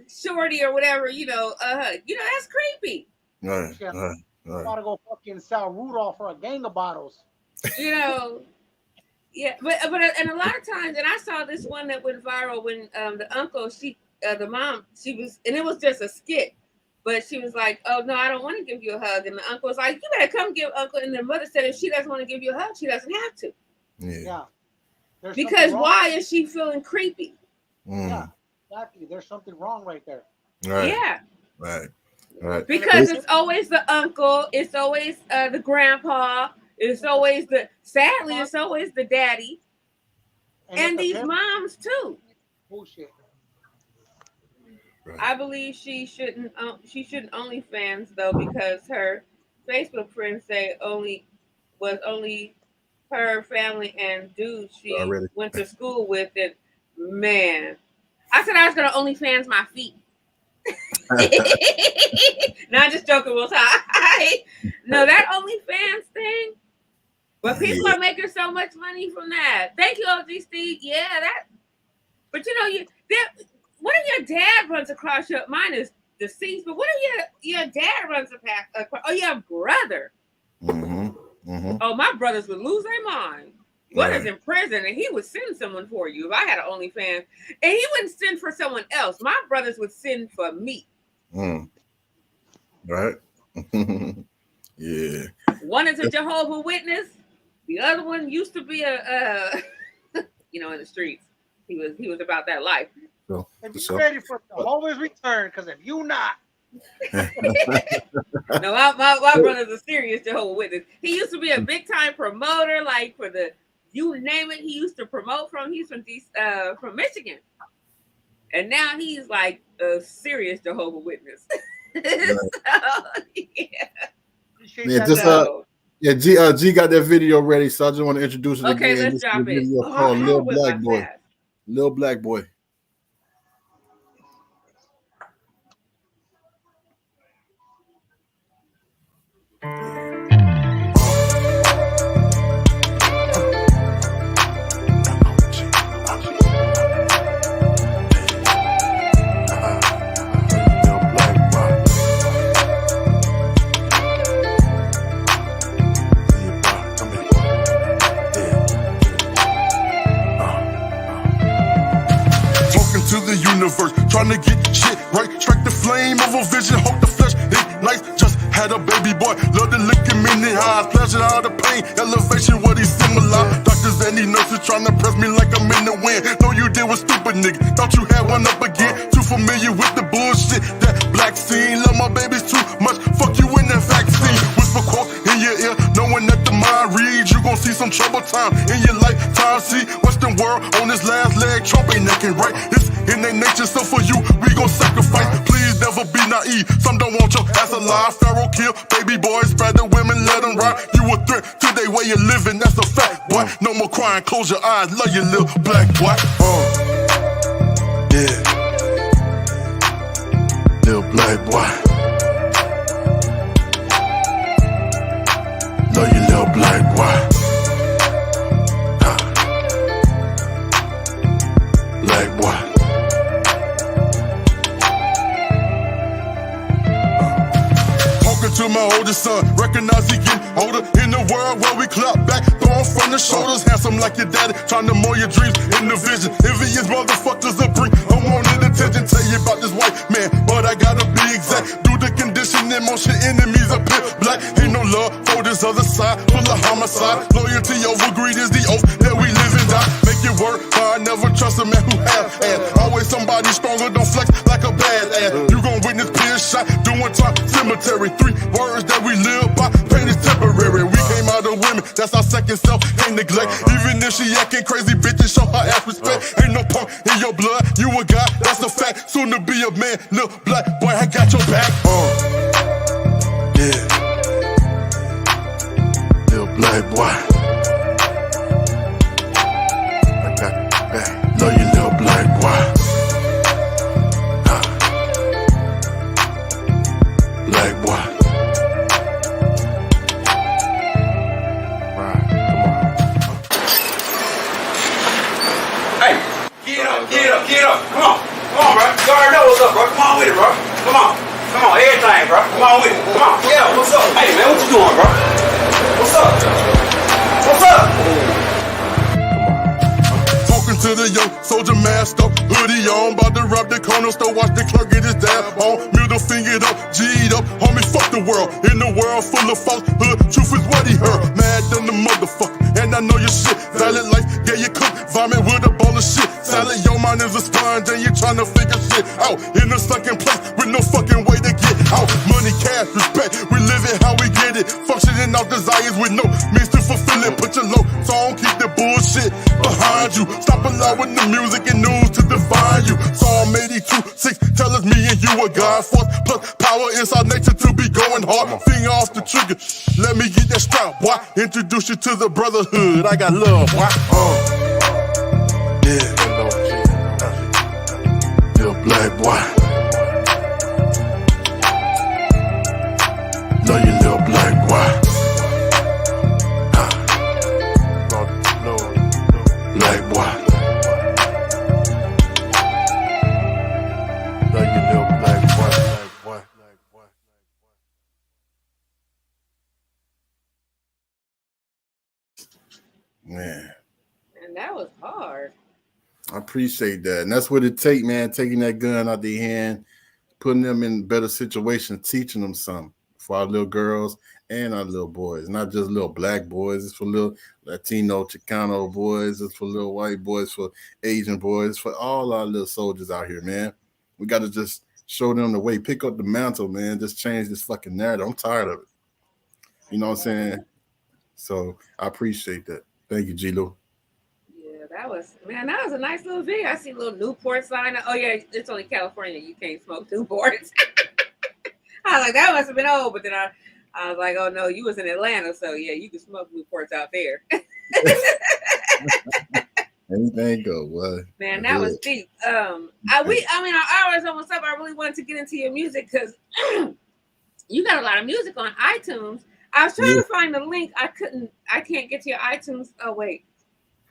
Shorty or whatever, that's creepy. Right. I'm about to go fucking sell Rudolph for a gang of bottles. Yeah, but and a lot of times, and I saw this one that went viral when the uncle, the mom, and it was just a skit, but she was like, "Oh no, I don't want to give you a hug," and the uncle was like, "You better come give Uncle," and the mother said, "If she doesn't want to give you a hug, she doesn't have to." Yeah. Because why is she feeling creepy? Yeah, exactly. There's something wrong right there. Right. Yeah. Right. Because it's always the uncle, it's always the grandpa. It's always it's always the daddy. And these moms too. Bullshit. Right. I believe she shouldn't OnlyFans though, because her Facebook friends say only her family and dudes she went to school with. And man, I said I was gonna OnlyFans my feet. Not just joking, Will. No, that OnlyFans thing. But people are making so much money from that. Thank you, OG Steve. Yeah, that. But what if your dad runs across your? Mine is deceased. But what if your dad runs across? Oh, your brother. Oh, my brothers would lose their mind. What is in prison, and he would send someone for you. If I had an OnlyFans, and he wouldn't send for someone else. My brothers would send for me. Right. Yeah. One is a Jehovah's Witness. The other one used to be a in the streets. He was about that life. So, if you're ready for Jehovah's return, because if you not. No, my brother's a serious Jehovah's Witness. He used to be a big time promoter, like for you name it. He used to promote from. He's from Michigan, and now he's like a serious Jehovah's Witness. G got that video ready, so I just want to introduce it. Okay, again. let's drop it. Called Little Black Boy. Little black boy. Universe, trying to get shit right, strike the flame of a vision, hope the flesh ignites. Just had a baby boy, love to look him in the eyes, pleasure out of pain, elevation, what he similar. Doctors and these nurses trying to press me like I'm in the wind. No, you did was stupid, nigga. Thought you had one up again. Too familiar with the bullshit, that black scene. Love my babies too much. Fuck you in that vaccine. Whisper quotes in your ear, knowing that the mind reads. You gon' see some trouble time in your lifetime. See Western world on his last leg, Trump ain't necking right. It's in their nature, so for you, we gon' sacrifice. Please never be naive. Some don't want your ass alive. Pharaoh kill, baby boys, spread the women, let them ride. You a threat to their way of living, that's a fact, boy. No more crying, close your eyes, love your little black boy. Yeah. Little black boy. Love your little black boy. Black boy. To my oldest son, recognize he getting older in the world where we clap back, throw from the shoulders, handsome like your daddy, trying to mold your dreams in the vision. Envious motherfuckers will bring unwanted attention. Tell you about this white man, but I gotta be exact. Do the conditioning, motion enemies up here. Black ain't no love for this other side, full of homicide. Loyalty over greed is the oath that we live and die. Make it work, but I never trust a man who have ass. Always somebody stronger, don't flex like a bad ass. You gon' witness peers shot, doing time cemetery. 3 words that we live by, pain is temporary. We came out of women, that's our second self, ain't neglect. Even if she acting crazy, bitches show her ass respect. Ain't no punk in your blood, you a guy, that's a fact. Soon to be a man, little black boy, I got your back. Yeah. Little black boy, I got your back. Love you, little black boy. Black boy. Get up. Come on, bro. You already know what's up, bro. Come on with it, bro. Come on, everything, bro. Come on with it. Come on. Yeah, what's up? Hey, man, what you doing, bro? What's up? Talking to the young soldier masked up, hoodie on, about to rob the corner store, watch the clerk get his dab on, middle fingered up, G'd up, homie, fuck the world, in the world full of falsehood, truth is what he heard, mad than the motherfucker, and I know your shit, valid life, yeah, you cook, vomit with a bowl of shit, salad, your mind is a sponge, and you tryna figure shit out, in a second place, with no fucking way to get out, money, cash, respect, we live it how we get it, functioning out desires with no means to fulfill it, put your low song, keep the bullshit behind you, stop allowing the music and news to define you. Psalm 82:6 tell us me and you a God force plus power inside nature to be going hard. Finger off the trigger, let me get that strap, boy. Introduce you to the brotherhood. I got love, boy. Yeah, little black boy. Love you, little black boy. Black boy. Man. And that was hard. I appreciate that. And that's what it take, man, taking that gun out their hand, putting them in better situations, teaching them something for our little girls and our little boys. Not just little black boys. It's for little Latino, Chicano boys. It's for little white boys, for Asian boys, for all our little soldiers out here, man. We got to just show them the way. Pick up the mantle, man. Just change this fucking narrative. I'm tired of it. You know what I'm saying? So I appreciate that. Thank you, G-Lew. Yeah, that was a nice little video. I see a little Newport sign. Oh yeah, it's only California. You can't smoke Newports. I was like, that must have been old, but then I was like, oh no, you was in Atlanta, so yeah, you can smoke Newports out there. Anything go. What? Man, that was deep. Our hour is almost up. I really wanted to get into your music because you got a lot of music on iTunes. I was trying to find the link. I can't get to your iTunes. Oh wait,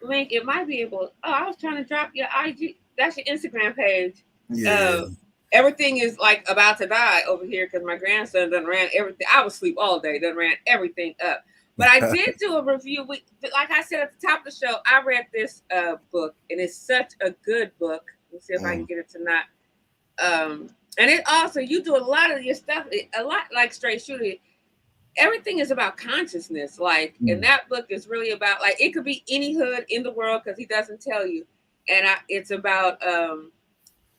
link. It might be able. Oh, I was trying to drop your IG. That's your Instagram page. Yeah. Everything is like about to die over here because my grandson done ran everything. I was asleep all day. Done ran everything up. But I did do a review. Like I said at the top of the show, I read this book, and it's such a good book. Let's see if I can get it tonight. And it also, you do a lot of your stuff, a lot like Straight Shooter. Everything is about consciousness. Like, and that book is really about, like, it could be any hood in the world because he doesn't tell you. And it's about,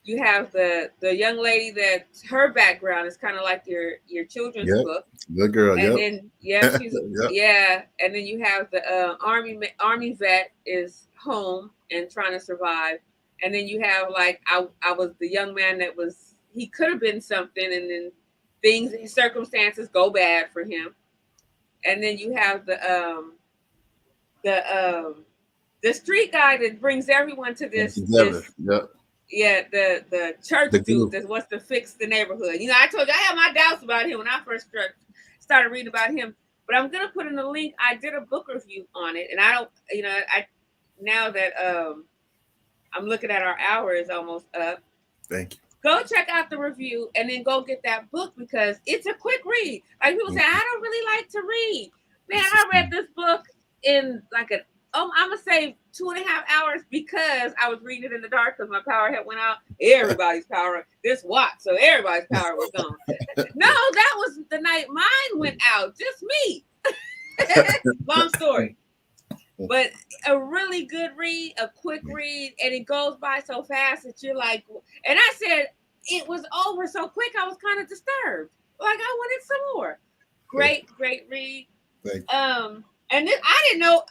you have the young lady that her background is kind of like your children's book. Good girl. And then she's and then you have the army vet is home and trying to survive. And then you have like I was the young man that was, he could have been something, and then circumstances go bad for him. And then you have the street guy that brings everyone to this. Yeah, the church dude that wants to fix the neighborhood. You know, I told you I had my doubts about him when I first started reading about him. But I'm gonna put in the link. I did a book review on it, and I don't, you know, now that I'm looking at our hour is almost up. Thank you. Go check out the review and then go get that book because it's a quick read. Like people say, I don't really like to read. Man, I read this book in like I'm gonna say 2.5 hours because I was reading it in the dark because my power had went out. Everybody's power, this watch, so everybody's power was gone. No, that was the night mine went out. Just me. Long story. But a really good read, a quick read, and it goes by so fast that you're like, and I said it was over so quick, I was kind of disturbed. Like I wanted some more. Great read. Thank you. And then I didn't know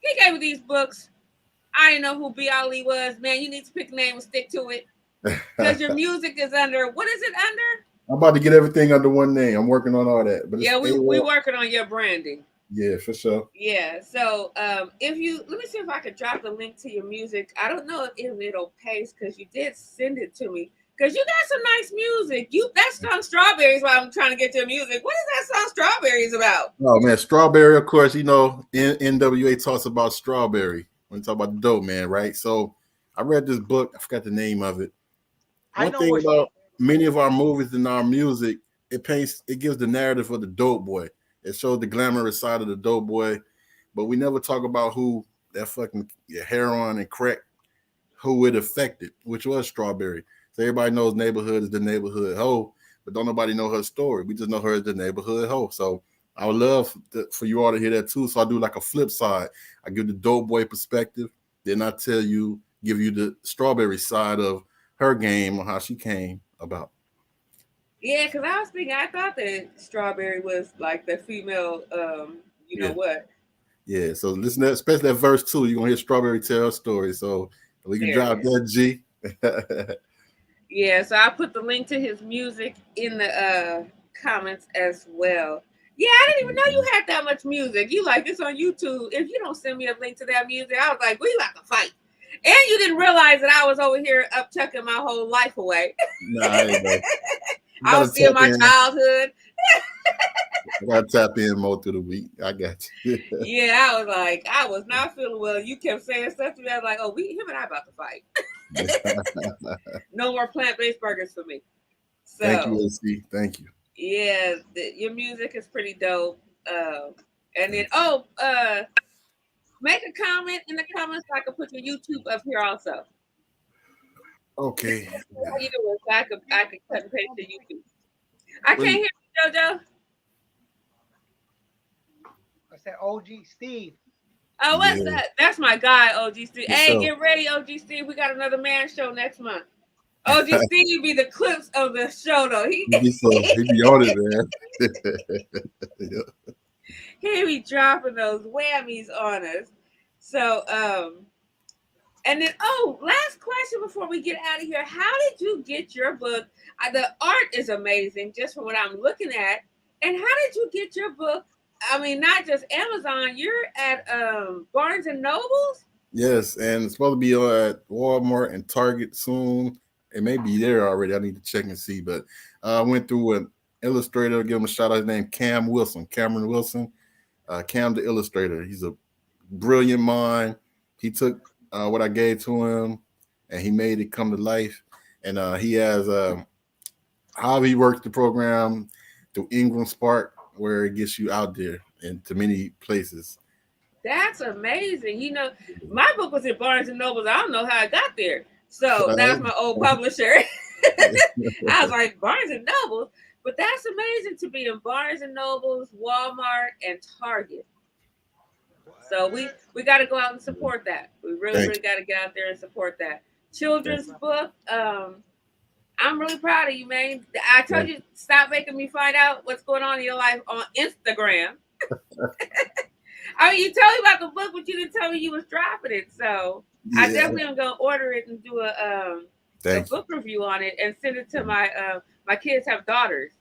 he gave me these books. I didn't know who B. Ali was. Man, you need to pick a name and stick to it. Because your music is under, what is it under? I'm about to get everything under one name. I'm working on all that. But yeah, we working on your branding. Yeah, for sure. Yeah, so if you, let me see if I could drop the link to your music. I don't know if it'll paste because you did send it to me. Because you got some nice music. That song Strawberries while I'm trying to get your music. What is that song Strawberries about? Oh, man, Strawberry, of course, you know, NWA talks about Strawberry when you talk about the dope man, right? So I read this book. I forgot the name of it. One thing about many of our movies and our music, it gives the narrative of the dope boy. It shows the glamorous side of the dope boy, but we never talk about who that fucking heroin and crack, who it affected, which was Strawberry. So everybody knows neighborhood is the neighborhood hoe, but don't nobody know her story. We just know her as the neighborhood hoe. So I would love for you all to hear that too. So I do like a flip side. I give the dope boy perspective, then I give you the Strawberry side of her game or how she came about. Yeah, because I was thinking, I thought that Strawberry was like the female, you know what? Yeah, so listen to especially that verse 2. You're going to hear Strawberry tell her story. So we can drop that, G. Yeah, so I put the link to his music in the comments as well. Yeah, I didn't even know you had that much music. You like this on YouTube. If you don't send me a link to that music, I was like, we like to fight. And you didn't realize that I was over here up chucking my whole life away. Nah, I ain't know. I was still my childhood. I gotta tap in more through the week. I got you. Yeah, I was like, I was not feeling well. You kept saying stuff to me. I was like, oh, him and I about to fight. No more plant-based burgers for me. So, thank you, AC. Thank you. Yeah, your music is pretty dope. And then, make a comment in the comments so I can put your YouTube up here also. Okay. Either way, so I could cut and paste to YouTube. I can't hear you, JoJo. I said OG Steve. Oh, what's that? That's my guy, OG Steve. Hey, get ready, OG Steve. We got another man show next month. OG Steve be the clips of the show, though. He be on it, man. He be dropping those whammies on us. So, and then, last question before we get out of here. How did you get your book? The art is amazing, just from what I'm looking at. And how did you get your book? I mean, not just Amazon. You're at Barnes and Nobles? Yes, and it's supposed to be at Walmart and Target soon. It may be there already. I need to check and see. But I went through an illustrator. Give him a shout out. His name Cameron Wilson. Cam the illustrator. He's a brilliant mind. He took what I gave to him and he made it come to life. And he has how he works the program through Ingram Spark, where it gets you out there into many places. That's amazing. You know, my book was at Barnes and Nobles. I don't know how I got there. So that's my old publisher. I was like, Barnes and Nobles. But that's amazing to be in Barnes and Nobles, Walmart, and Target. So we got to go out and support that. We really got to get out there and support that. Children's book. I'm really proud of you, man. I told you, stop making me find out what's going on in your life on Instagram. I mean, you told me about the book, but you didn't tell me you was dropping it. So I definitely am gonna order it and do a book review on it and send it to my kids have daughters.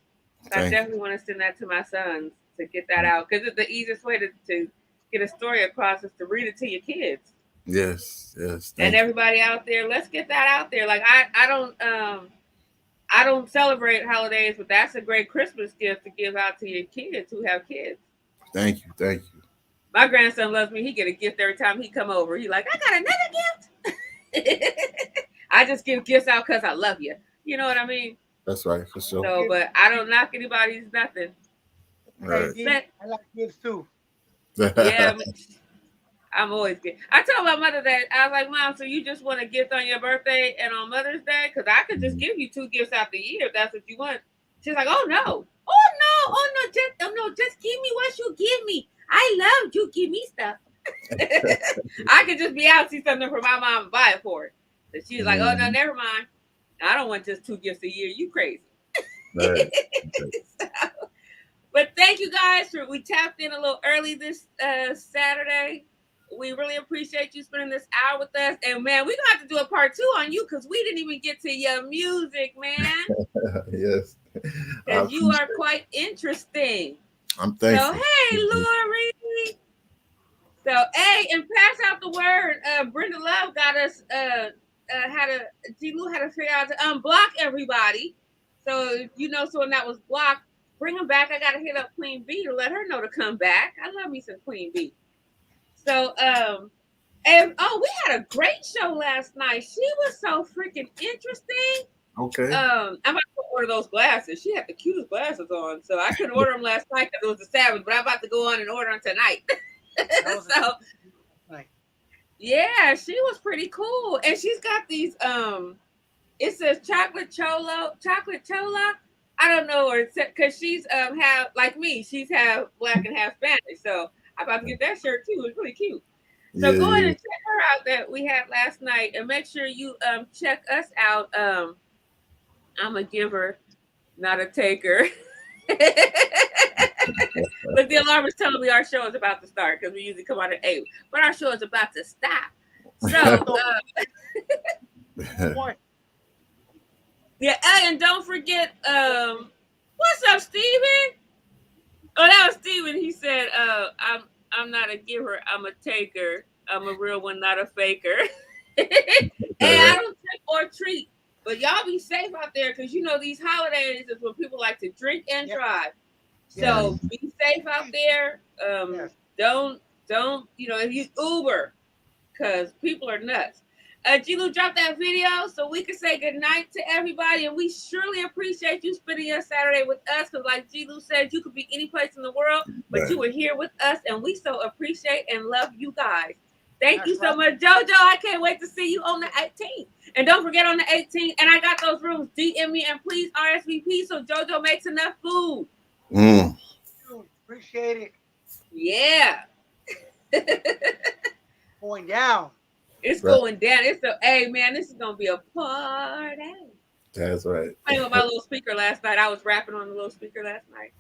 So I definitely want to send that to my sons to get that out because it's the easiest way to get a story across is to read it to your kids. Yes. And everybody out there, let's get that out there. Like I don't celebrate holidays, but that's a great Christmas gift to give out to your kids who have kids. Thank you. My grandson loves me. He get a gift every time he come over. He like, I got another gift. I just give gifts out because I love you. You know what I mean? That's right, for sure. So, but I don't knock anybody's nothing. Right. I like gifts too. Yeah, I'm always good. I told my mother that I was like, Mom, so you just want a gift on your birthday and on Mother's Day? Because I could just give you 2 gifts out the year if that's what you want. She's like, oh no, just give me what you give me. I love you. Give me stuff. I could just be out, see something for my mom and buy it for her. So she's like, oh no, never mind. I don't want just 2 gifts a year. You crazy. Right. But thank you guys we tapped in a little early this Saturday. We really appreciate you spending this hour with us. And man, we're gonna have to do a part 2 on you because we didn't even get to your music, man. Yes. Because you are quite interesting. I'm thankful. So hey, Lori. So hey, and pass out the word. Brenda Love got us G-Lew had to figure out to unblock everybody. So if you know someone that was blocked, bring them back. I gotta hit up Queen B to let her know to come back. I love me some Queen B. So and we had a great show last night. She was so freaking interesting. Okay. I'm about to order those glasses. She had the cutest glasses on, so I couldn't order them last night because it was the Sabbath. But I'm about to go on and order them tonight. So yeah, she was pretty cool, and she's got these it says chocolate chola. I don't know, or because she's have like me, she's half black and half Spanish. So I'm about to get that shirt too. It's really cute. So go ahead and check her out that we had last night, and make sure you check us out. I'm a giver, not a taker. But the alarm is telling me our show is about to start because we usually come out at 8, but our show is about to stop. So yeah, and don't forget, what's up, Steven? Oh, that was Steven. He said, I'm not a giver, I'm a taker. I'm a real one, not a faker. Hey, I don't trick or treat. But y'all be safe out there because you know these holidays is when people like to drink and drive. So be safe out there. Don't if you Uber, because people are nuts. G-Lew dropped that video so we can say goodnight to everybody, and we surely appreciate you spending your Saturday with us. Because like G-Lew said, you could be any place in the world, but you were here with us, and we so appreciate and love you guys. Thank you so much, JoJo. I can't wait to see you on the 18th. And don't forget on the 18th, and I got those rooms. DM me and please RSVP so JoJo makes enough food. Appreciate it. Yeah. Going down. It's going down. Hey man, this is gonna be a party. That's right. I played with my little speaker last night. I was rapping on the little speaker last night.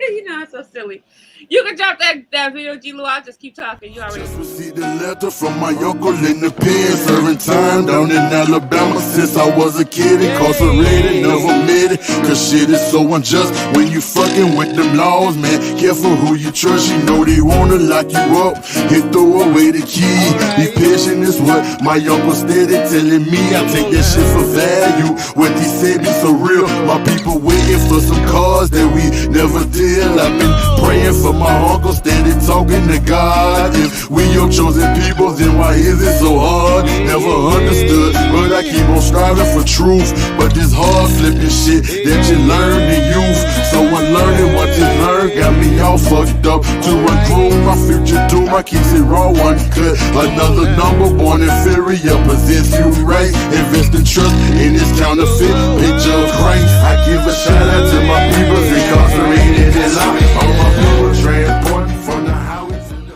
You know, I'm so silly. You can drop that video, G-Lew. I'll just keep talking. You already. Just received a letter from my uncle in the pen, serving time down in Alabama since I was a kid. Incarcerated, never made it, cause shit is so unjust when you fucking with them laws, man. Careful who you trust, you know they wanna lock you up and throw away the key. Be patient is what my uncle steady telling me. I take that shit for value. What he said be so real. My people waiting for some cars that we never did. I've been praying for my uncle, steady talking to God. If we your chosen people, then why is it so hard? Never understood, but I keep on striving for truth. But this hard flipping shit that you learn in youth. So unlearning what you learned got me all fucked up. To improve my future doom, I keep it raw, one cut. Another number born inferior, presents you right. Invest in trust in this counterfeit picture of Christ. I give a shout out to my people incarcerated and locked. All my people transport from the highway to the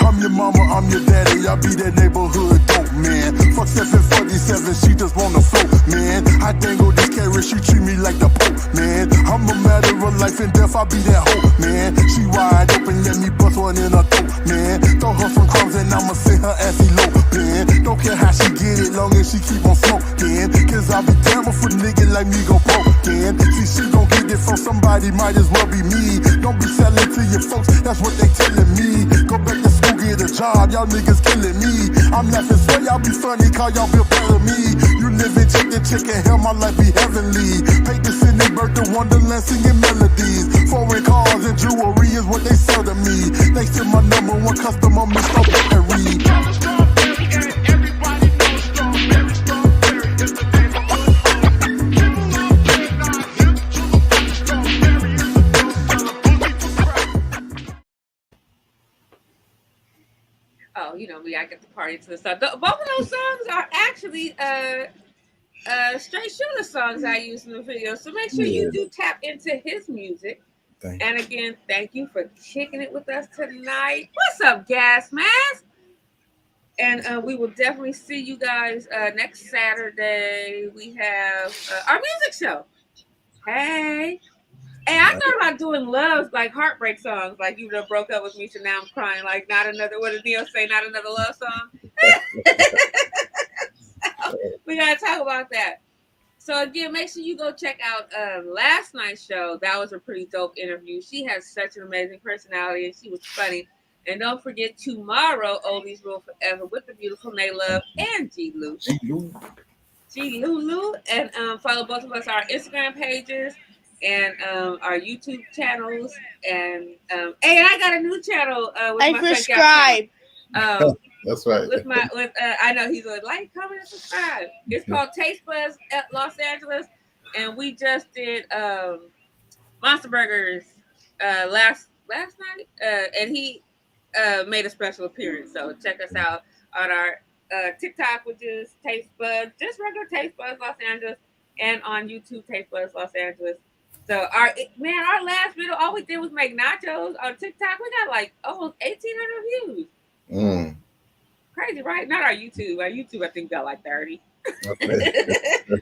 I'm your mama, I'm your daddy, I be that neighborhood dope man. Fuck 747, she just wanna float, man. I dangle this carrot, she treat me like the Pope, man. I'm a matter of life and death, I be that hope, man. She wide open, let me bust one in her throat, man. Throw her some crumbs and I'ma send her ass elope, man. Don't care how she get it, long as she keep on smoking. Cause I be damn if a nigga like me go broke, man. See, she gon' get it from somebody, might as well be me. Don't be selling to your folks, that's what they telling me. Go back to school, get a job, y'all niggas killing me. I'm laughing so y'all be funny, cause y'all feel better me. You living check to check and hell, my life be heavenly. Paid to send they birth to Wonderland singing melodies. Foreign cars and jewelry is what they sell to me. Thanks to my number one customer, Mr. Berry. Oh, you know me, I get the party to the song. Both of those songs are actually straight shooter songs I use in the video. So make sure you do tap into his music. And again, thank you for kicking it with us tonight. What's up, Gas Mask? And we will definitely see you guys next Saturday. We have our music show. Hey. Hey, I thought about doing loves, like heartbreak songs, like you done broke up with me, so now I'm crying, like not another, what did Neil say, not another love song? We gotta talk about that. So again, make sure you go check out last night's show. That was a pretty dope interview. She has such an amazing personality and she was funny. And don't forget tomorrow, Oldies Rule Forever with the beautiful LaLa and G-Lew. G-Lew. And follow both of us on our Instagram pages and our YouTube channels. And hey, I got a new channel with I my subscribe. That's right. With I know he's like, comment, and subscribe. It's called Taste Buds at Los Angeles, and we just did Monster Burgers last night, and he made a special appearance. So check us out on our TikTok, which is Taste Buds, just regular Taste Buds Los Angeles, and on YouTube Taste Buds Los Angeles. So our last video, all we did was make nachos on TikTok. We got like almost 1,800 views. Crazy, right? Not our YouTube. Our YouTube, I think, got like 30. Okay.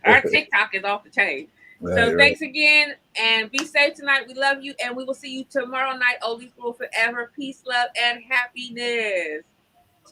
Our TikTok is off the chain. So thanks again, and be safe tonight. We love you, and we will see you tomorrow night. Oldies Rule Forever. Peace, love, and happiness.